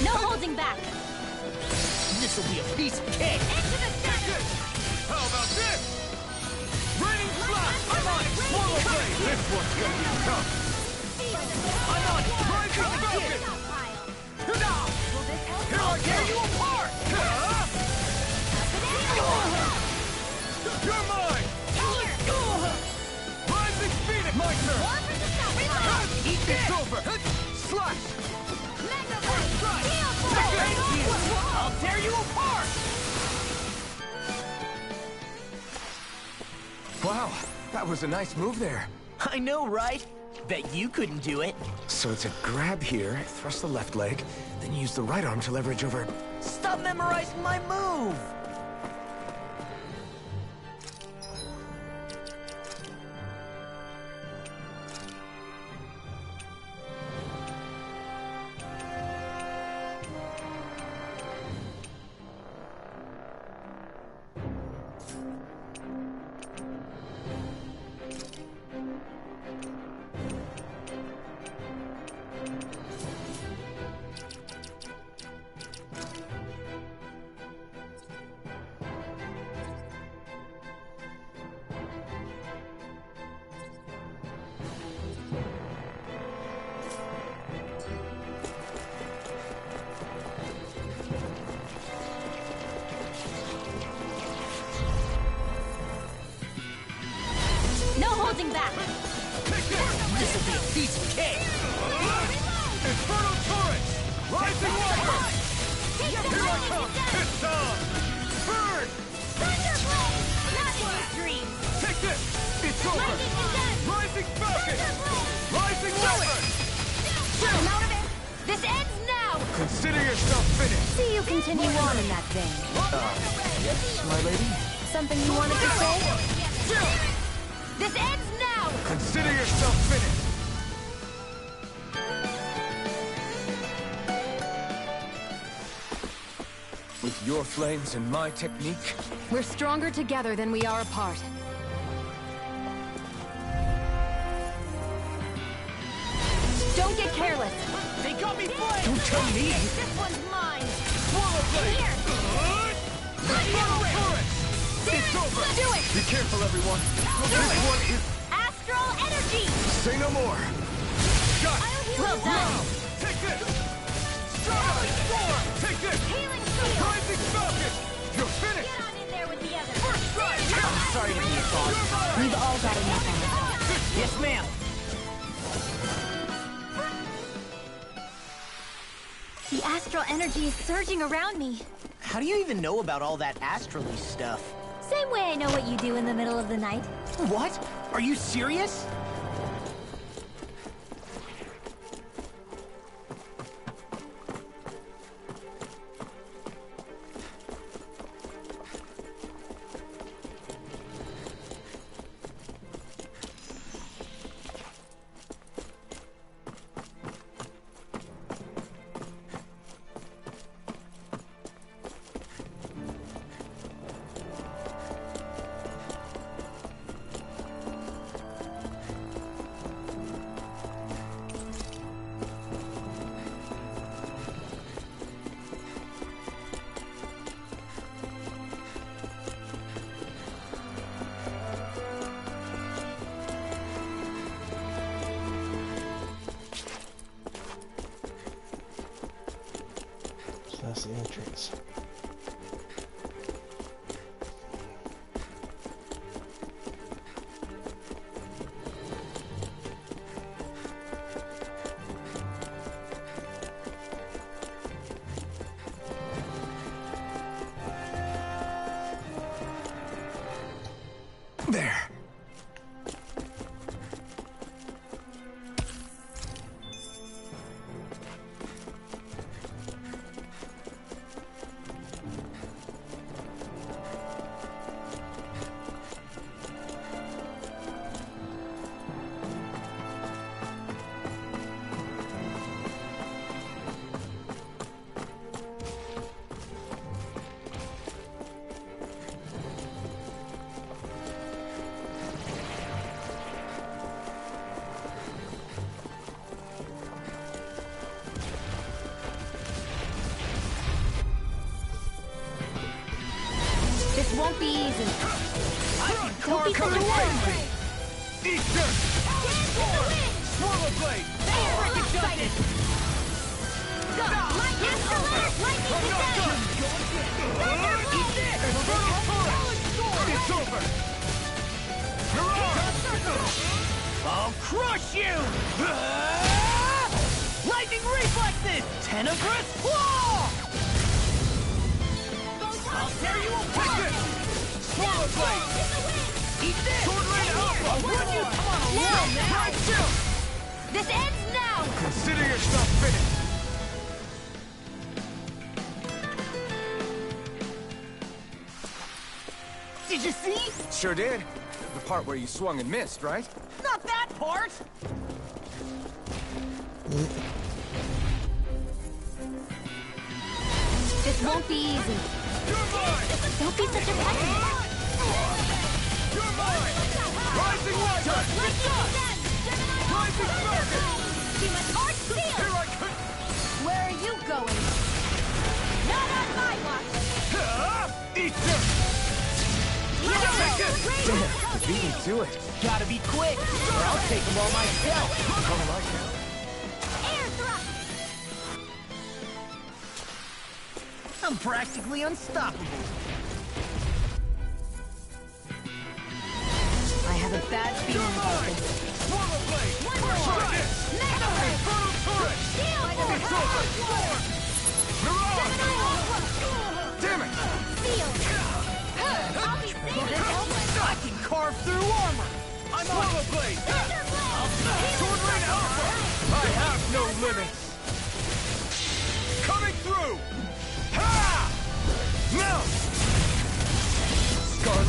No holding back. This'll be a piece of cake! Into the center! How about this? Raining Slash! I'm on it! Swallow Blade! This one's gonna be tough! I'm on it! Rising Falcon! Here I tear you apart! You're mine! Rising Phoenix! My turn! Eat this! It's over! Slash! I'll tear you apart! Wow, that was a nice move there. I know, right? Bet you couldn't do it. So it's a grab here, thrust the left leg, then use the right arm to leverage over... Stop memorizing my move! No holding back. This'll be a piece of cake! Inferno Torrent! Rising Wyvern! Here I come! It's on! Burn! Thunderblade! Not in your dreams! Take this! It's over! Rising Falcon! Rising Wyvern! I'm out of it! This ends now! Consider yourself finished! See you continue on in that vein. Yes, my lady? Something you wanted to say? This ends now! Consider yourself finished! With your flames and my technique, We're stronger together than we are apart. Don't get careless! They got me flamed! Don't tell me! This one's mine! Swallow blade! Here! Infernal turret! It's over! Do it! Be careful, everyone! This one is... Astral energy! Say no more! Shot! Well done! Take this! Strike! Storm! Take this! Healing field! Rising Falcon! You're finished! Get on in there with the others! First strike! Sorry to be your boss. We've all got enough on us. Yes, ma'am. The astral energy is surging around me. How do you even know about all that astrally stuff? Same way I know what you do in the middle of the night. What? Are you serious? So that's the entrance. there. This won't be easy. Don't be so worried. Easter! Swallow blade! Excited! Go! My astral lightning descent! Eat this! It's over! I'll crush you! Lightning reflexes! Tenebrous claw! I'll tear you apart! Swallow blade! Eat this! Sword Lane Alpha! I'll run you! Come on, Now! Prime Chill! This ends now! Consider yourself finished! Did you see? Sure did. The part where you swung and missed, right? Not that part! This won't be easy. Don't be such a pessimist. You're mine! Rising Light! Rising Falcon! She must hard steel! Here I come! Where are you going? Not on my watch! Easter! Damn, you beat me to it. Gotta be quick, or I'll take them all myself! I like that. Air thrust! I'm practically unstoppable. I have a bad feeling about this. Swallow blade! Try this! Infernal turret! It's over! Mirage! Damn it! I can carve through armor! I'm Swallow on! blade! Sword Lane Alpha! I have no limits! Coming through! Ha! Now! Scarlet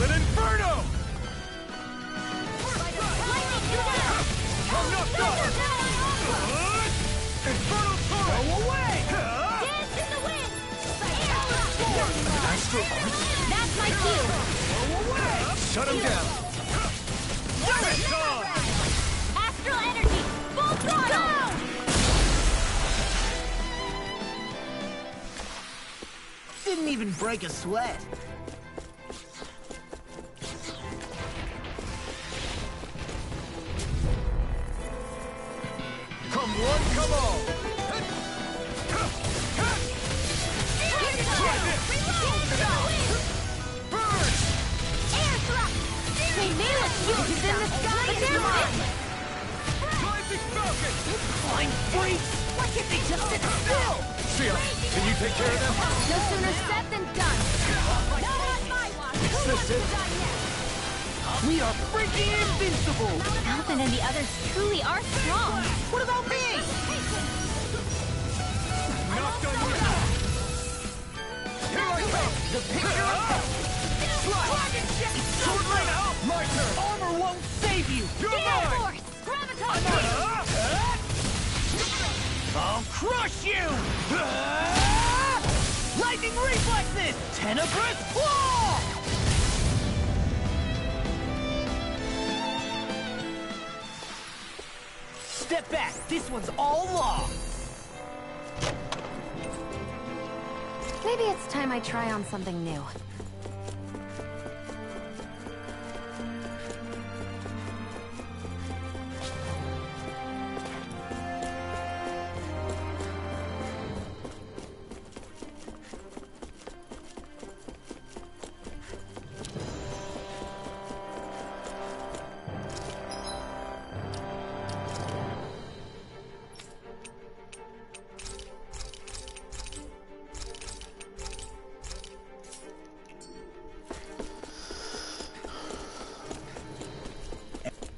Infernal Torrent! Go away! Dance in the wind! Astral Arts? That's my cue! Go away! Shut him down! It's on! Astral energy! Full throttle! Didn't even break a sweat. Come one, come all! Burn! Air thrust! They nail it! You is in the sky! But they're mine! Rising Falcon! Flying freaks! Why can't they just sit still? Sia, can you take care of them? No sooner said than done! Not on my watch! Who wants to die next? We are freaking invincible! Alvin and the others truly are strong. What about me? Not done yet! Here I come! The picture of Sword Lane out! My turn! armor won't save you! You're Air mine! force! Graviton! I'll crush you! Lightning reflexes! Tenebrous claw! Step back! This one's all law! Maybe it's time I try on something new.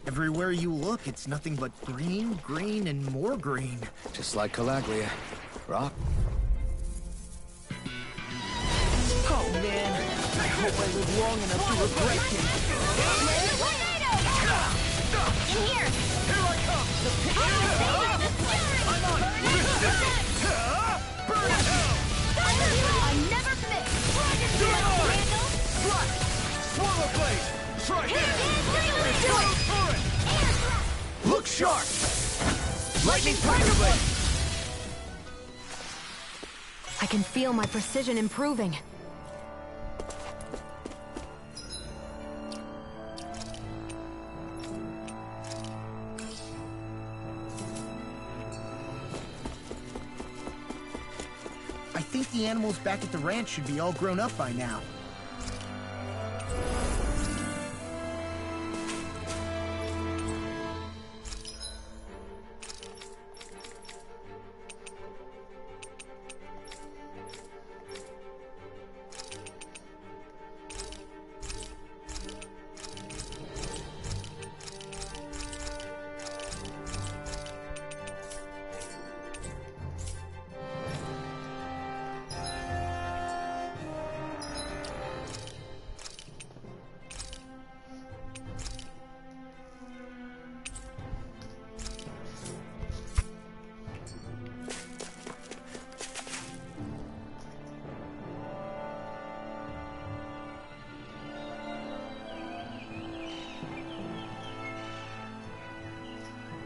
Everywhere you look, it's nothing but green, green, and more green. Just like Calaglia. Rock? Oh man, I hope I live long enough to regret it. In here! Here I come! I'm on it! Burn hell! I never miss! Strike! Swallow Blade! Try him! Infernal Torrent! Look sharp! Lightning Tiger Blade! I can feel my precision improving. I think the animals back at the ranch should be all grown up by now.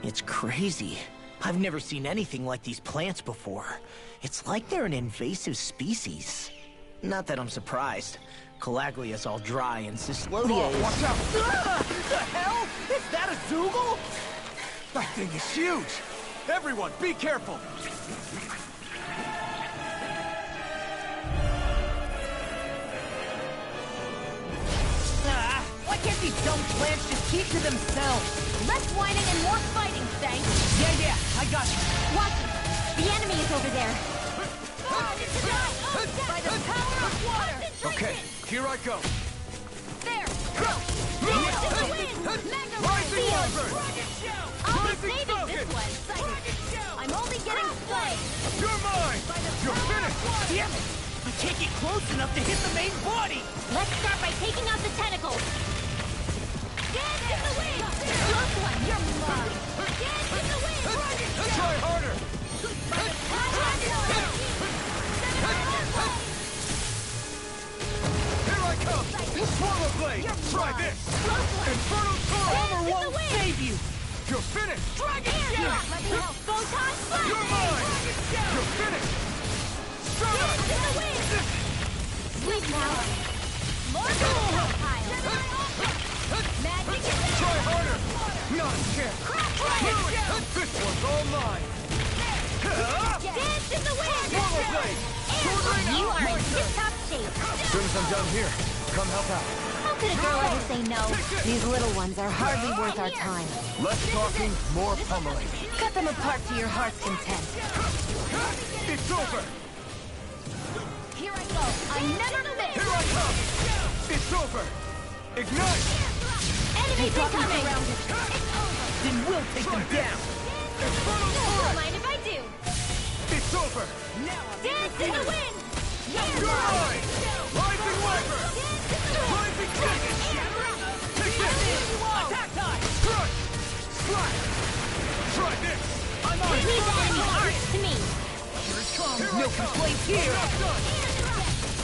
It's crazy. I've never seen anything like these plants before. It's like they're an invasive species. Not that I'm surprised. Calaglia's all dry and Cyslodia is... Watch out! The hell? Is that a Zoogle? That thing is huge! Everyone, be careful! Why can't these dumb plants just keep to themselves? Less whining and more fighting, thanks! Yeah, I got you. Watch it! The enemy is over there! By the power of water! Okay, here I go! There! Go! Dance in the wind! Mega Rising Field! Wyvern! I'll be Rising saving Falcon! this one! I'm only getting started! You're mine! You're finished! Damn it! I can't get close enough to hit the main body! Let's start by taking out the tentacles! Dance in the wind! Close one! You're mine! Dance in the Try this! Infernal Torrent! Armor won't save you! You're finished! Dragon Shout! Let me help! Photon Blast! You're mine! You're finished! Shut up! In the wind! Sleep now! More Hellpile! Magic attack! Try harder! Not a chance! Crack! This one's all mine! Dance in the wind! Swallow Blade! You are in tip-top shape. As soon as I'm done here, come help out. How could a girl ever say no? These little ones are hardly worth our time. Less talking, more pummeling. Cut them apart to your heart's content. It's over! Here I go! I never miss! Here I come! It's over! Ignite! Enemies incoming! Then we'll take them down. Don't mind if I do! It's over! Dance in the wind! You're mine! Rising Viper! Rising Dragon! Take this! Attack time! Crush! Slash! Try this! I'm on! Leave the enemy arts to me! Here it comes. Here No I come. complaints I'm here. not done!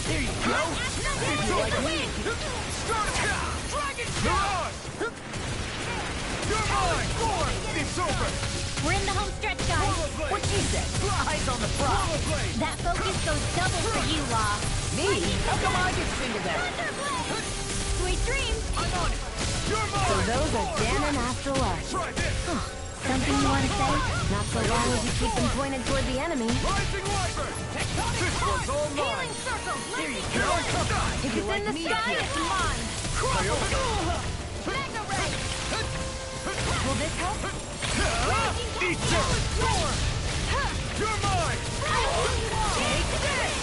There you go. It's over! Start attack! Dragon Mirage! You're mine! It's over! We're in the home stretch, guys. What she said? Eyes on the prize. Swallow Blade! That focus goes double for you, Law. Me? How come I get singled out? Sweet dreams. I'm on it! You're So mine! those are Dan and Astral Arts. Try this! Something you want to say? Not so long as you keep them pointed toward the enemy. Rising Wyvern! This one's all mine! Healing circle! There you go. If it's in the sky, it's mine. Mega Ray! Will this help? Eat this! You're mine! Take this!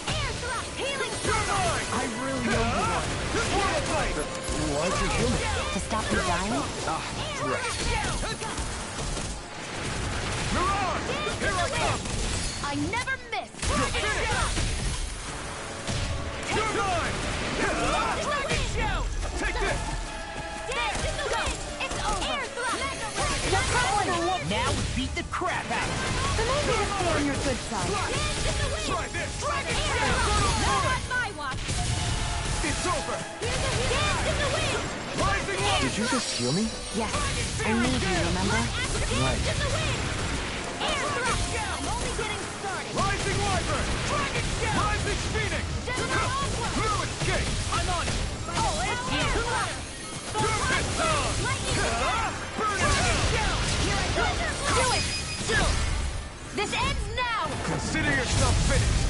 Air thrust! Healing You're mine! I really know you want. Swallow Blade! Why is it human? To stop me dying? Mirage! Here I come! I never miss! You're mine! Dragon Shout! Take this! Dance in the wind! It's over! Air thrust! Now we beat the crap out of them. So maybe just stay on your good side. Dance in the wind! Try this! Dragon Air Shout! thrust! Not on my watch! It's over! Dance in the wind! Rising Wyvern! Did you just heal me? Yes, I need you, remember? Right. In the wind! Air thrust! I'm only getting started! Rising Wyvern! Dragon Shout! Rising Phoenix! New escape! I'm on it! Oh, it's air thrust! You're pissed off! Burn in hell! Here I go! Do it! Still! This ends now! Consider yourself finished!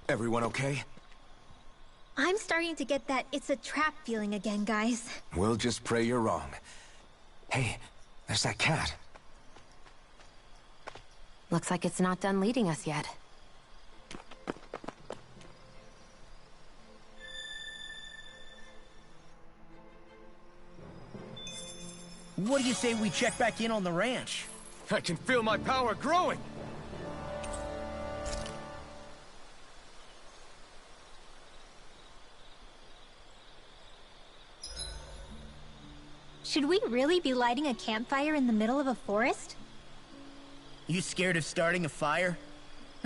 Everyone okay? I'm starting to get that it's a trap feeling again, guys. We'll just pray you're wrong. Hey, there's that cat. Looks like it's not done leading us yet. What do you say we check back in on the ranch? I can feel my power growing! Should we really be lighting a campfire in the middle of a forest? You scared of starting a fire?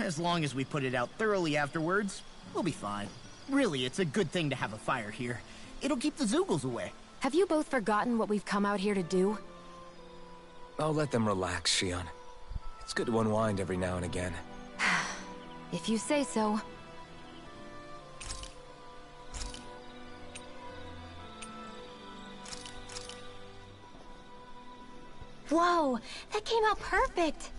As long as we put it out thoroughly afterwards, we'll be fine. Really, it's a good thing to have a fire here. It'll keep the Zoogles away. Have you both forgotten what we've come out here to do? I'll let them relax, Shion. It's good to unwind every now and again. If you say so. Whoa, that came out perfect.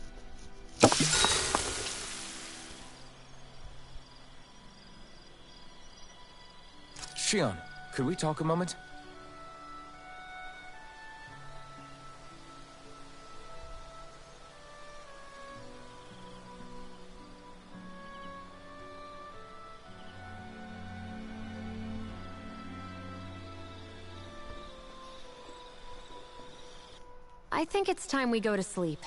Shion, could we talk a moment? I think it's time we go to sleep.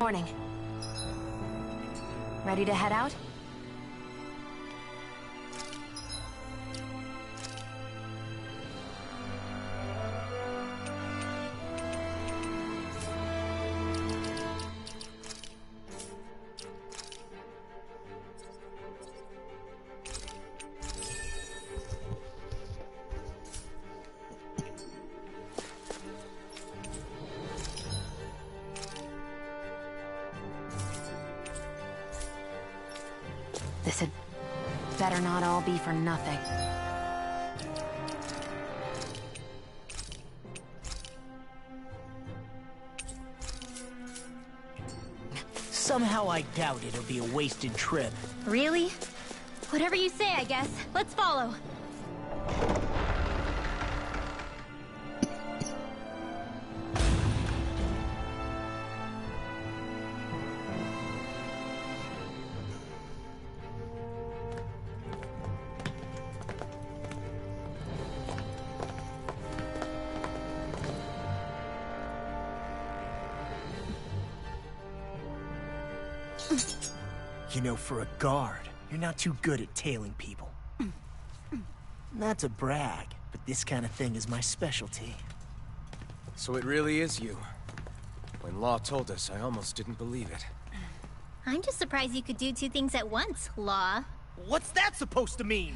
Morning. Ready to head out? This had better not all be for nothing. Somehow I doubt it'll be a wasted trip. Really? Whatever you say, I guess. Let's follow. You know, for a guard, you're not too good at tailing people. Not to brag, but this kind of thing is my specialty. So it really is you. When Law told us, I almost didn't believe it. I'm just surprised you could do two things at once, Law. What's that supposed to mean?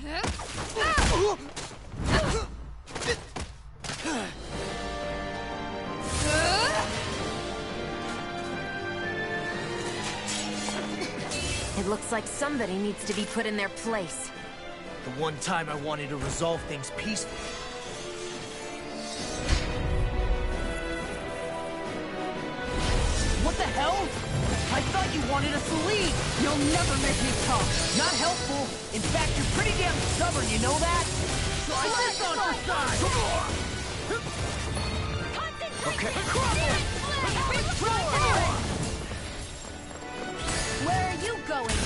It looks like somebody needs to be put in their place. The one time I wanted to resolve things peacefully. What the hell? I thought you wanted us to leave! You'll never make me talk! Not helpful! In fact, you're pretty damn stubborn, you know that? Try this on your side! Okay. Where are you going?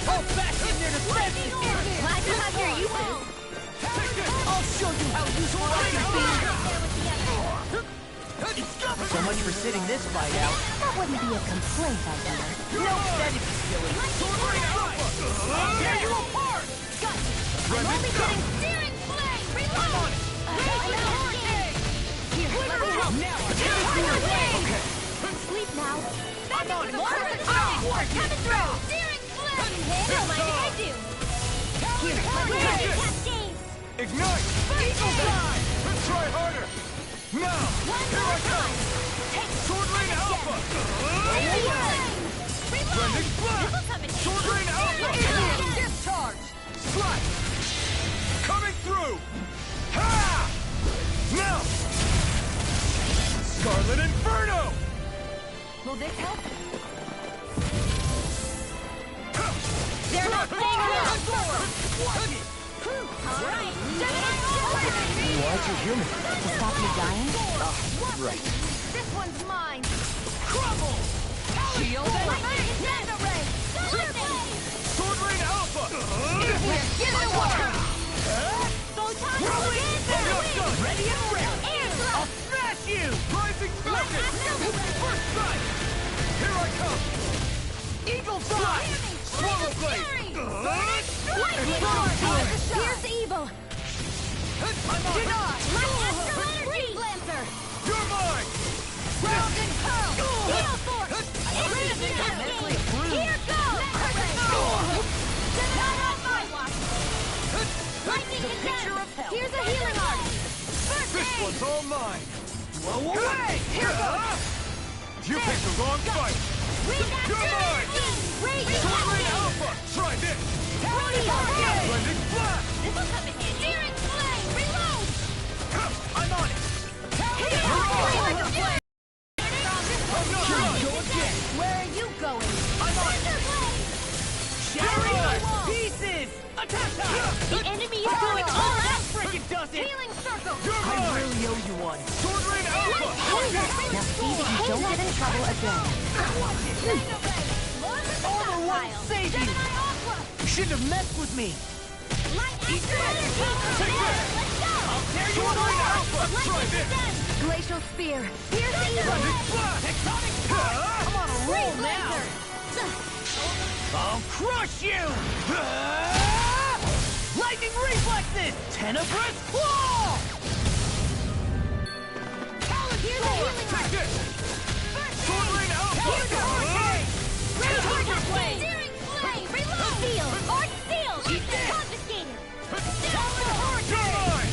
Fall back in there to defend it! Glad you have your uses. I'll show you how useful I can be! So much for sitting this fight out. That wouldn't be a complaint, I hear. No, that'd be silly. Tear you apart! I'm only getting steering flame! Reload! Here, let me help! Now! Sleep now. I'm on it! We're coming through! Steering flame! Don't mind if I do! Here, let me help! Cascades! Ignite! Eagle Fly! Let's try harder! Now! Here I come! Sword Rain Alpha! Blending Blast! Sword Rain Alpha! Discharge! Slash! Coming through! Ha! Now! Scarlet Inferno! Will this help? They're not playing around! Watch it! Alright! Why'd you hear me? To stop you dying? Right. This one's mine! Crumble! Shield and Sword Rain Alpha! Here, give it a whirl! Ready and ready! I'll smash you! Rising Splendid! First strike! Here I come! Eagle Fly! Swallow Blade! Here's evil! I'm on! Breeze Lancer! You're mine! Round and curl! Heal Force! Medically approved! Here goes! Not on my watch! Lightning Picture of hell! Here's a healing art! First This aid! one's all mine! Blow away! Here goes! You picked the wrong fight! You're mine! Sword Rain Alpha! Try this! Blending Blast! This will come in handy! Steering flame! Reload! I'm on it! Where are you going? I'm on it! Shattering pieces! Attack time! The enemy is going all out! Freaking does it! Healing circle! I really owe you one. Sword Rain Alpha! Now see that you don't get in trouble again. Armor won't save you! You shouldn't have messed with me! Sword Rain Alpha! Try this! Glacial Spear. Here's the evil! Blending Blast! Tectonic! Come on, roll now! I'll crush you! Lightning reflexes! Tenebrous claw! Here's a healing Take this! Sword Rain Alpha! Here's a hurricane! Here's Reload! Flame! Searing flame! Reload! Seal! Art seal! Confiscated! Turbine!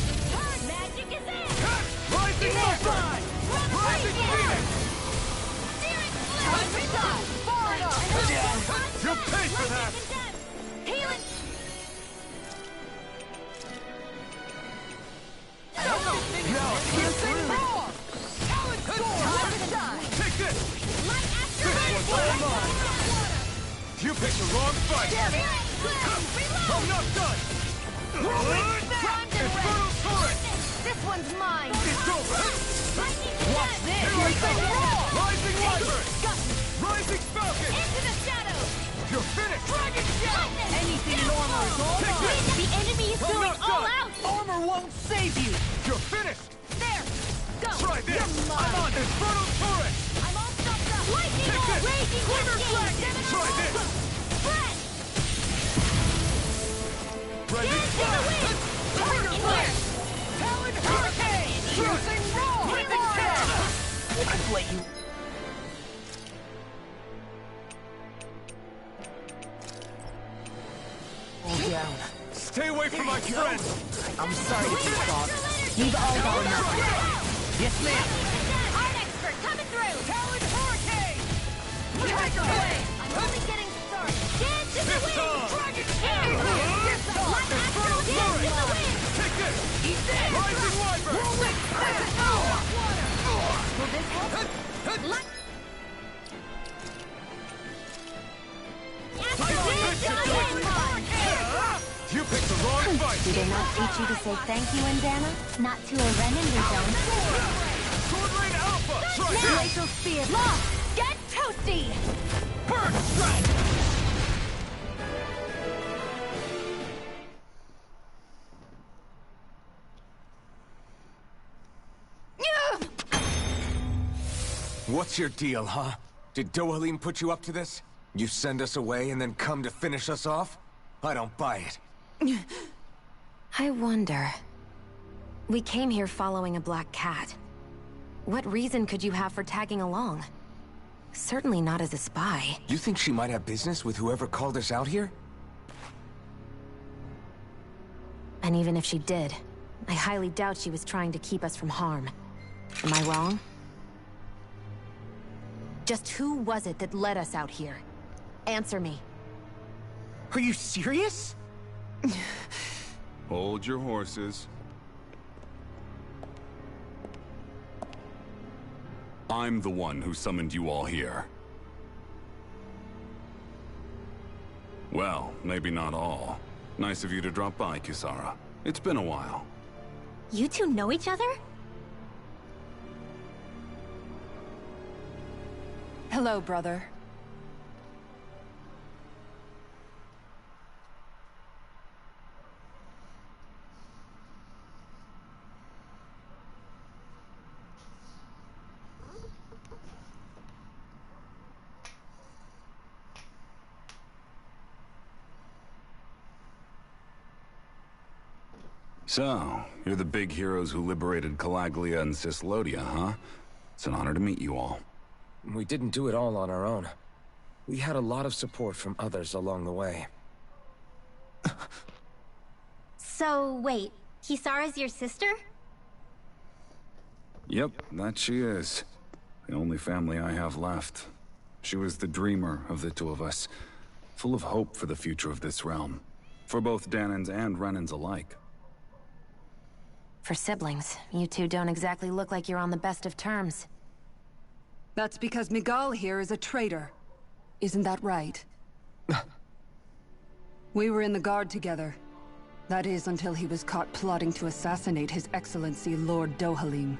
Magic is in! Rising Viper! Rising Phoenix! Searing flame! Reload! Far enough! You'll pay for that! Healing! Piercing roar! Talon sword! Take this! This one's all mine! You picked the wrong fight! I'm not done! Infernal Torrent! This one's mine! It's over! Watch this! Here I come! Rising Wyvern! Got Rising Falcon! Into the shadows! You're finished! Dragon Shell! Anything in armor is all Take mine! this! The enemy is I'm going not all done. out! Armor won't save you! You're finished! There! Go! Try this! You're mine. I'm on Infernal Torrent! I'm all stuffed up! Lightning Take bolt! this. Raging Quiver Cascade! Flag. Try this. Spread! Rising Dance in the Fire! wind! Trigger Flash! Talon Hurricane! Piercing roar! I've let you... Hold down. Stay away from my friend! I'm sorry to be bothered. You've all gone enough. Yes, ma'am. Art expert coming through! Talon Hurricane! Trigger Flame! I'm only getting started! Dance in the This wind! time. Dragon Shell! This time! Light astral dance in the wind! Take this! Eat this! Rising Wyvern! Will this help? Light... You picked the wrong fight! Did they not teach you to say thank you, Indana? Not to a Renin, we don't. Sword Rain Alpha! Try this! Glacial Spear! Lost! Get toasty! Burn Strike! What's your deal, huh? Did Dohalim put you up to this? You send us away and then come to finish us off? I don't buy it. I wonder... We came here following a black cat. What reason could you have for tagging along? Certainly not as a spy. You think she might have business with whoever called us out here? And even if she did, I highly doubt she was trying to keep us from harm. Am I wrong? Just who was it that led us out here? Answer me. Are you serious? Hold your horses. I'm the one who summoned you all here. Well, maybe not all. Nice of you to drop by, Kisara. It's been a while. You two know each other? Hello, brother. So, you're the big heroes who liberated Calaglia and Cislodia, huh? It's an honor to meet you all. We didn't do it all on our own. We had a lot of support from others along the way. So, wait. Kisara's your sister? Yep, that she is. The only family I have left. She was the dreamer of the two of us, full of hope for the future of this realm. For both Danins and Renins alike. For siblings, you two don't exactly look like you're on the best of terms. That's because Miguel here is a traitor. Isn't that right? We were in the Guard together. That is, until he was caught plotting to assassinate His Excellency Lord Dohalim.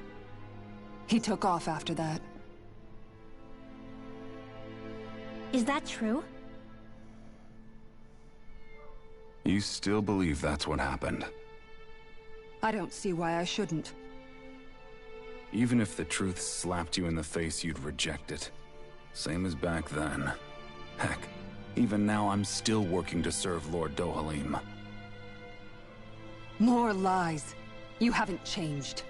He took off after that. Is that true? You still believe that's what happened? I don't see why I shouldn't. Even if the truth slapped you in the face, you'd reject it. Same as back then. Heck, even now I'm still working to serve Lord Dohalim. More lies. You haven't changed.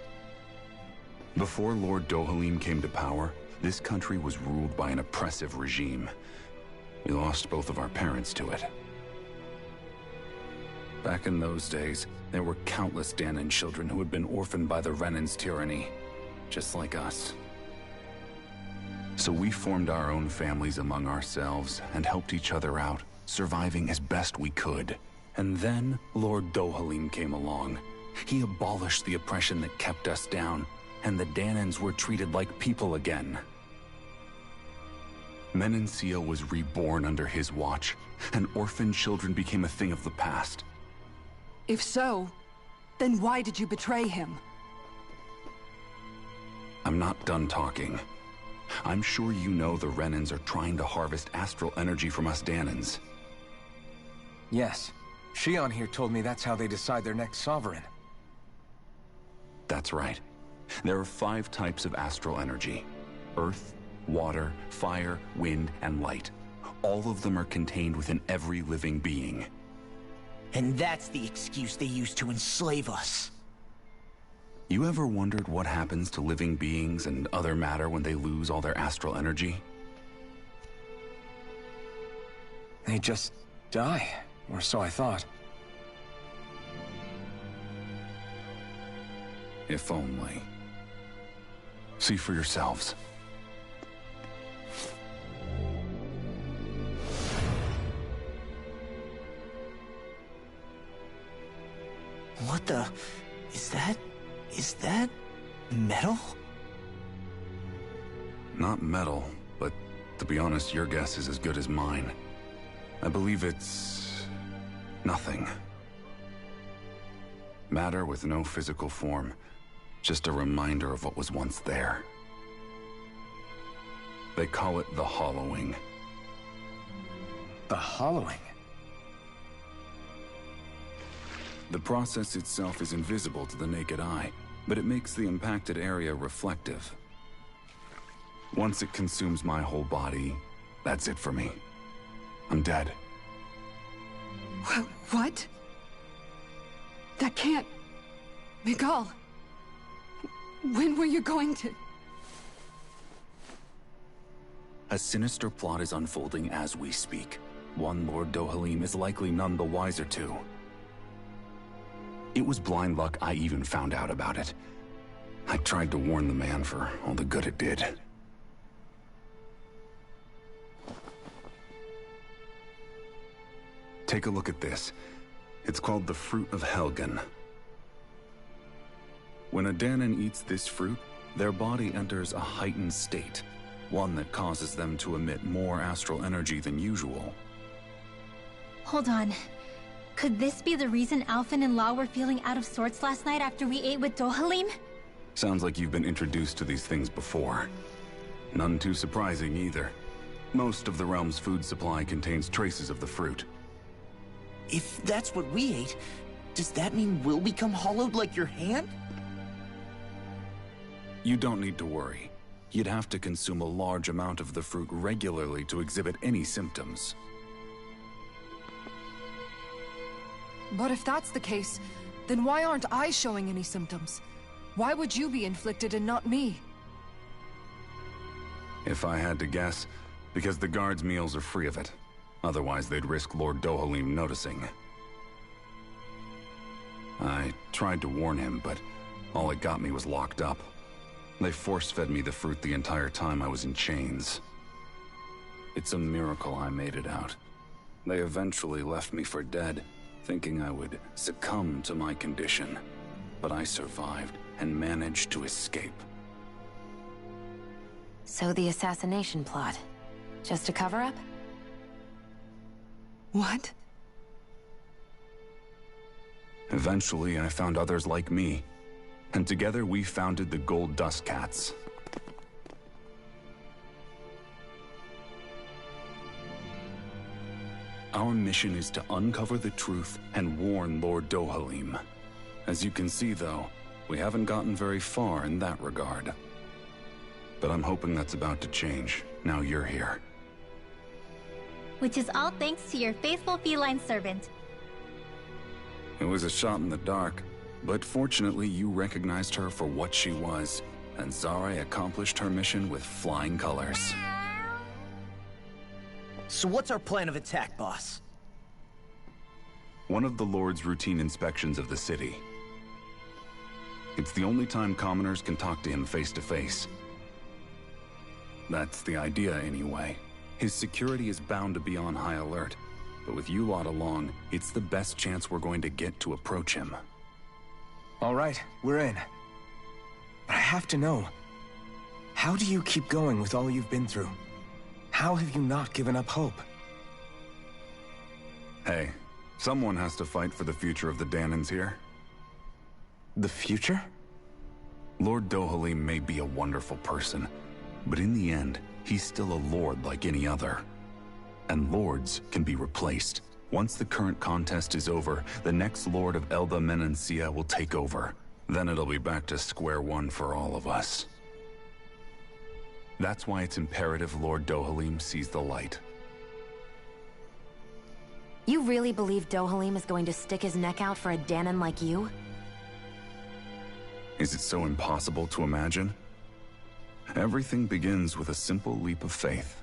Before Lord Dohalim came to power, this country was ruled by an oppressive regime. We lost both of our parents to it. Back in those days, there were countless Dahnan children who had been orphaned by the Renan's tyranny, just like us. So we formed our own families among ourselves and helped each other out, surviving as best we could. And then Lord Dohalim came along. He abolished the oppression that kept us down, and the Dahnans were treated like people again. Menancia was reborn under his watch, and orphaned children became a thing of the past. If so, then why did you betray him? I'm not done talking. I'm sure you know the Renans are trying to harvest astral energy from us Dahnans. Yes. Shion here told me that's how they decide their next sovereign. That's right. There are 5 types of astral energy. Earth, water, fire, wind, and light. All of them are contained within every living being. And that's the excuse they use to enslave us. You ever wondered what happens to living beings and other matter when they lose all their astral energy? They just die, or so I thought. If only. See for yourselves. What the... Is that... metal? Not metal, but to be honest, your guess is as good as mine. I believe it's... nothing. Matter with no physical form. Just a reminder of what was once there. They call it the hollowing. The hollowing? The process itself is invisible to the naked eye, but it makes the impacted area reflective. Once it consumes my whole body, that's it for me. I'm dead. What? That can't... Miguel... When were you going to... A sinister plot is unfolding as we speak. One Lord Dohalim is likely none the wiser to. It was blind luck I even found out about it. I tried to warn the man for all the good it did. Take a look at this. It's called the Fruit of Helgen. When a Dahnan eats this fruit, their body enters a heightened state, one that causes them to emit more astral energy than usual. Hold on. Could this be the reason Alphen and Law were feeling out of sorts last night after we ate with Dohalim? Sounds like you've been introduced to these things before. None too surprising either. Most of the realm's food supply contains traces of the fruit. If that's what we ate, does that mean we'll become hollowed like your hand? You don't need to worry. You'd have to consume a large amount of the fruit regularly to exhibit any symptoms. But if that's the case, then why aren't I showing any symptoms? Why would you be inflicted and not me? If I had to guess, because the guards' meals are free of it. Otherwise, they'd risk Lord Dohalim noticing. I tried to warn him, but all it got me was locked up. They force-fed me the fruit the entire time I was in chains. It's a miracle I made it out. They eventually left me for dead, thinking I would succumb to my condition. But I survived and managed to escape. So the assassination plot, just a cover-up? What? Eventually, I found others like me. And together we founded the Gold Dust Cats. Our mission is to uncover the truth and warn Lord Dohalim. As you can see, though, we haven't gotten very far in that regard. But I'm hoping that's about to change. now you're here. Which is all thanks to your faithful feline servant. It was a shot in the dark, but fortunately you recognized her for what she was, and Zare accomplished her mission with flying colors. So what's our plan of attack, boss? One of the Lord's routine inspections of the city. It's the only time commoners can talk to him face to face. That's the idea, anyway. His security is bound to be on high alert, but with you lot along, it's the best chance we're going to get to approach him. All right, we're in. But I have to know, how do you keep going with all you've been through? How have you not given up hope? Hey, someone has to fight for the future of the Dahnans here. The future? Lord Dohalim may be a wonderful person, but in the end, he's still a lord like any other. And lords can be replaced. Once the current contest is over, the next lord of Elda Menancia will take over. Then it'll be back to square one for all of us. That's why it's imperative Lord Dohalim sees the light. You really believe Dohalim is going to stick his neck out for a Dahnan like you? Is it so impossible to imagine? Everything begins with a simple leap of faith.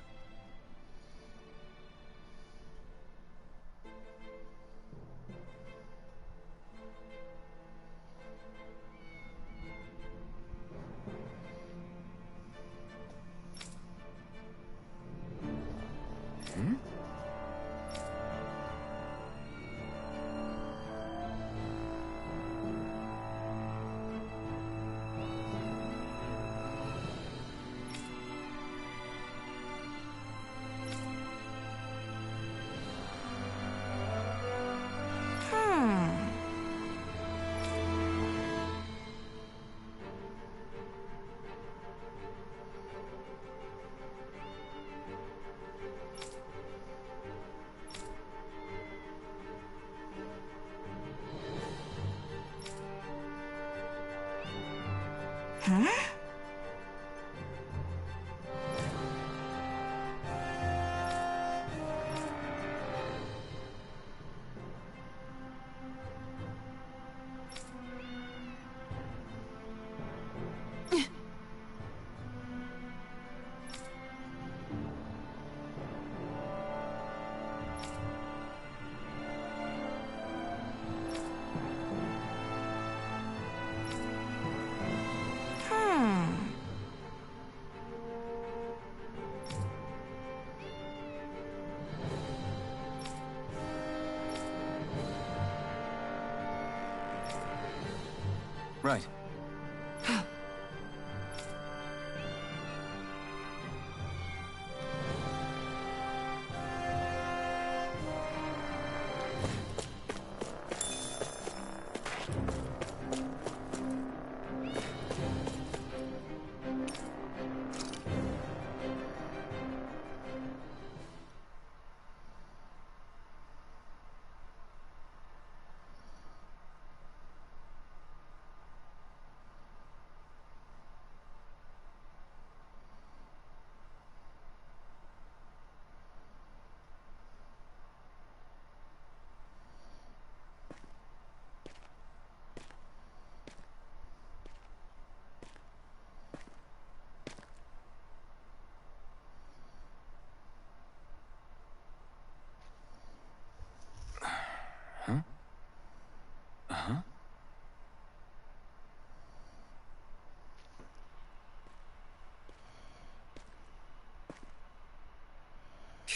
Right.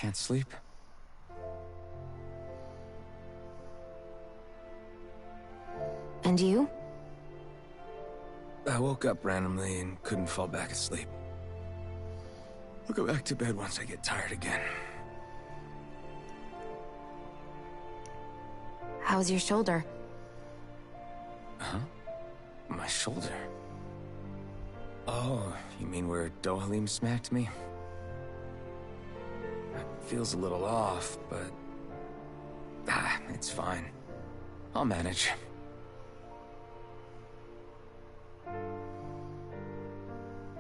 Can't sleep. And you? I woke up randomly and couldn't fall back asleep. I'll go back to bed once I get tired again. How's your shoulder? Huh? My shoulder? Oh, you mean where Dohalim smacked me? It feels a little off, but... it's fine. I'll manage.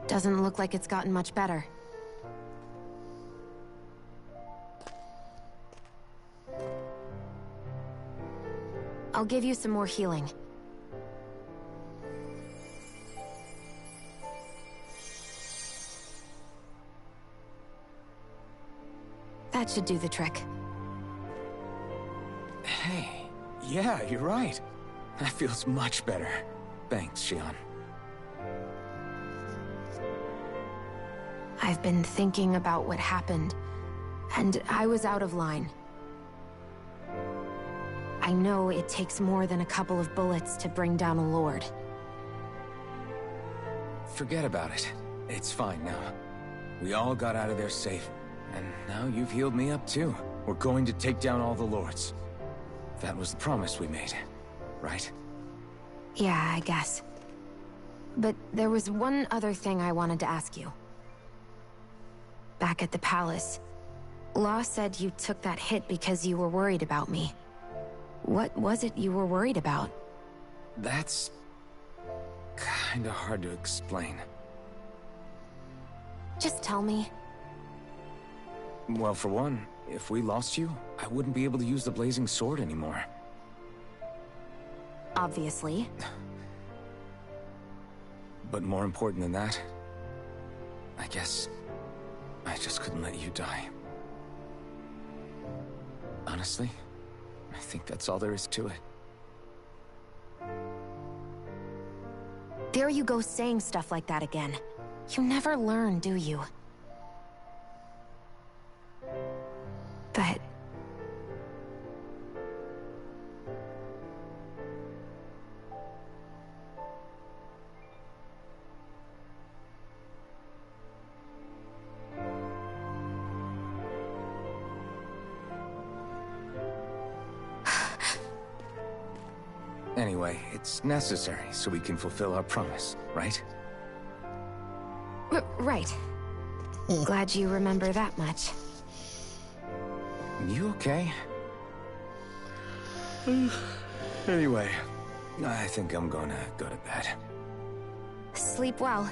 Doesn't look like it's gotten much better. I'll give you some more healing. That should do the trick. Hey, yeah, you're right. That feels much better. Thanks, Xion. I've been thinking about what happened, and I was out of line. I know it takes more than a couple of bullets to bring down a lord. Forget about it. It's fine now. We all got out of there safe, and now you've healed me up too. We're going to take down all the lords. That was the promise we made, right? Yeah, I guess. But there was one other thing I wanted to ask you. Back at the palace, Law said you took that hit because you were worried about me. What was it you were worried about? That's kinda hard to explain. Just tell me. Well, for one, if we lost you, I wouldn't be able to use the blazing sword anymore. Obviously. But more important than that, I guess I just couldn't let you die. Honestly, I think that's all there is to it. There you go saying stuff like that again. You never learn, do you? But... Anyway, it's necessary so we can fulfill our promise, right? Right. Glad you remember that much. You okay? Anyway, I think I'm gonna go to bed. Sleep well.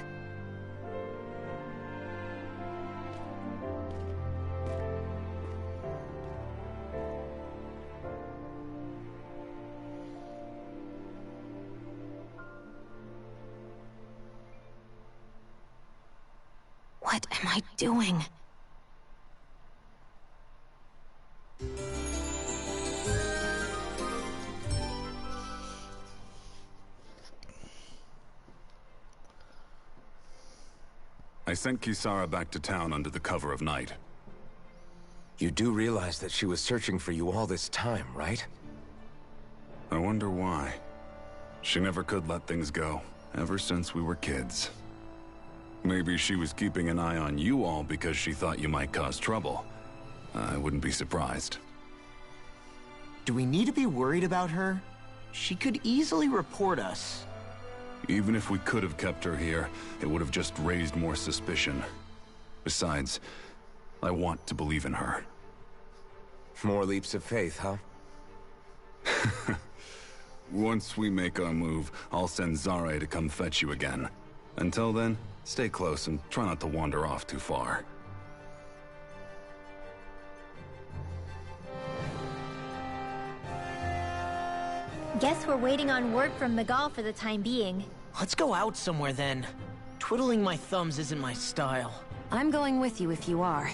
What am I doing? I sent Kisara back to town under the cover of night. You do realize that she was searching for you all this time, right? I wonder why. She never could let things go, ever since we were kids. Maybe she was keeping an eye on you all because she thought you might cause trouble. I wouldn't be surprised. Do we need to be worried about her? She could easily report us. Even if we could have kept her here, it would have just raised more suspicion. Besides, I want to believe in her. More leaps of faith, huh? Once we make our move, I'll send Zare to come fetch you again. Until then, stay close and try not to wander off too far. Guess we're waiting on word from Miguel for the time being. Let's go out somewhere then. Twiddling my thumbs isn't my style. I'm going with you if you are.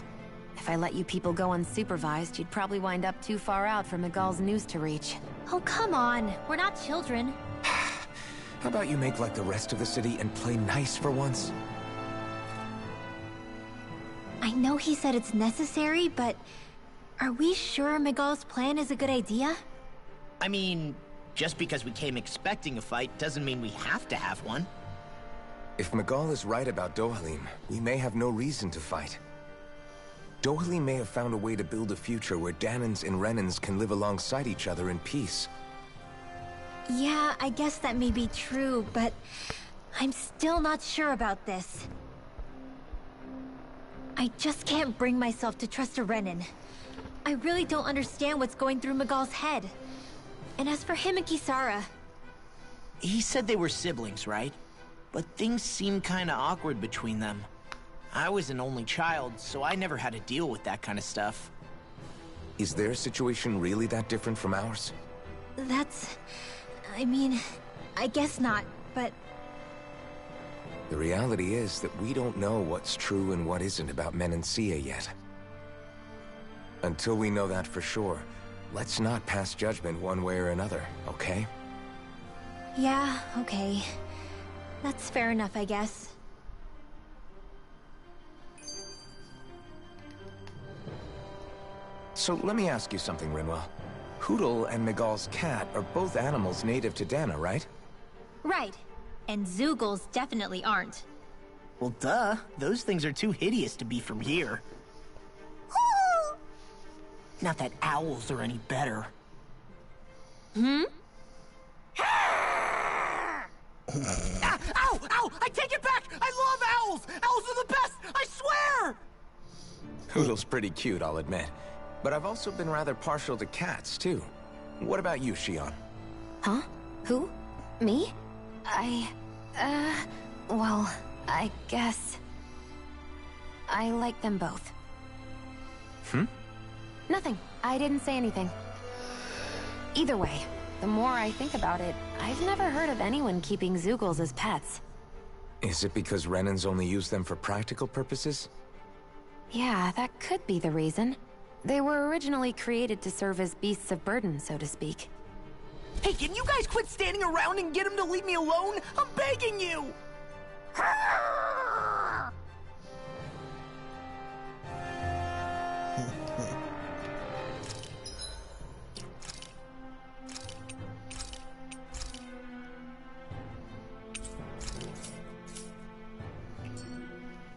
If I let you people go unsupervised, you'd probably wind up too far out for Miguel's news to reach. Oh, come on. We're not children. How about you make like the rest of the city and play nice for once? I know he said it's necessary, but are we sure Miguel's plan is a good idea? I mean, just because we came expecting a fight doesn't mean we have to have one. If Miguel is right about Dohalim, we may have no reason to fight. Dohalim may have found a way to build a future where Dahnans and Renans can live alongside each other in peace. Yeah, I guess that may be true, but I'm still not sure about this. I just can't bring myself to trust a Renan. I really don't understand what's going through Miguel's head. And as for him and Kisara... He said they were siblings, right? But things seem kinda awkward between them. I was an only child, so I never had to deal with that kind of stuff. Is their situation really that different from ours? I mean, I guess not, but... The reality is that we don't know what's true and what isn't about Menancia yet. Until we know that for sure, let's not pass judgment one way or another, okay? Yeah, okay. That's fair enough, I guess. So let me ask you something, Rinwell. Hootle and Miguel's cat are both animals native to Dahna, right? Right. And Zeugles definitely aren't. Well, duh. Those things are too hideous to be from here. Not that owls are any better. Hmm? Ow! Ow! I take it back! I love owls! Owls are the best! I swear! Hootle's pretty cute, I'll admit. But I've also been rather partial to cats, too. What about you, Shion? Huh? Who? Me? Well, I guess... I like them both. Nothing. I didn't say anything. Either way, the more I think about it, I've never heard of anyone keeping Zeugles as pets. Is it because Renans only use them for practical purposes? Yeah, that could be the reason. They were originally created to serve as beasts of burden, so to speak. Hey, can you guys quit standing around and get him to leave me alone? I'm begging you!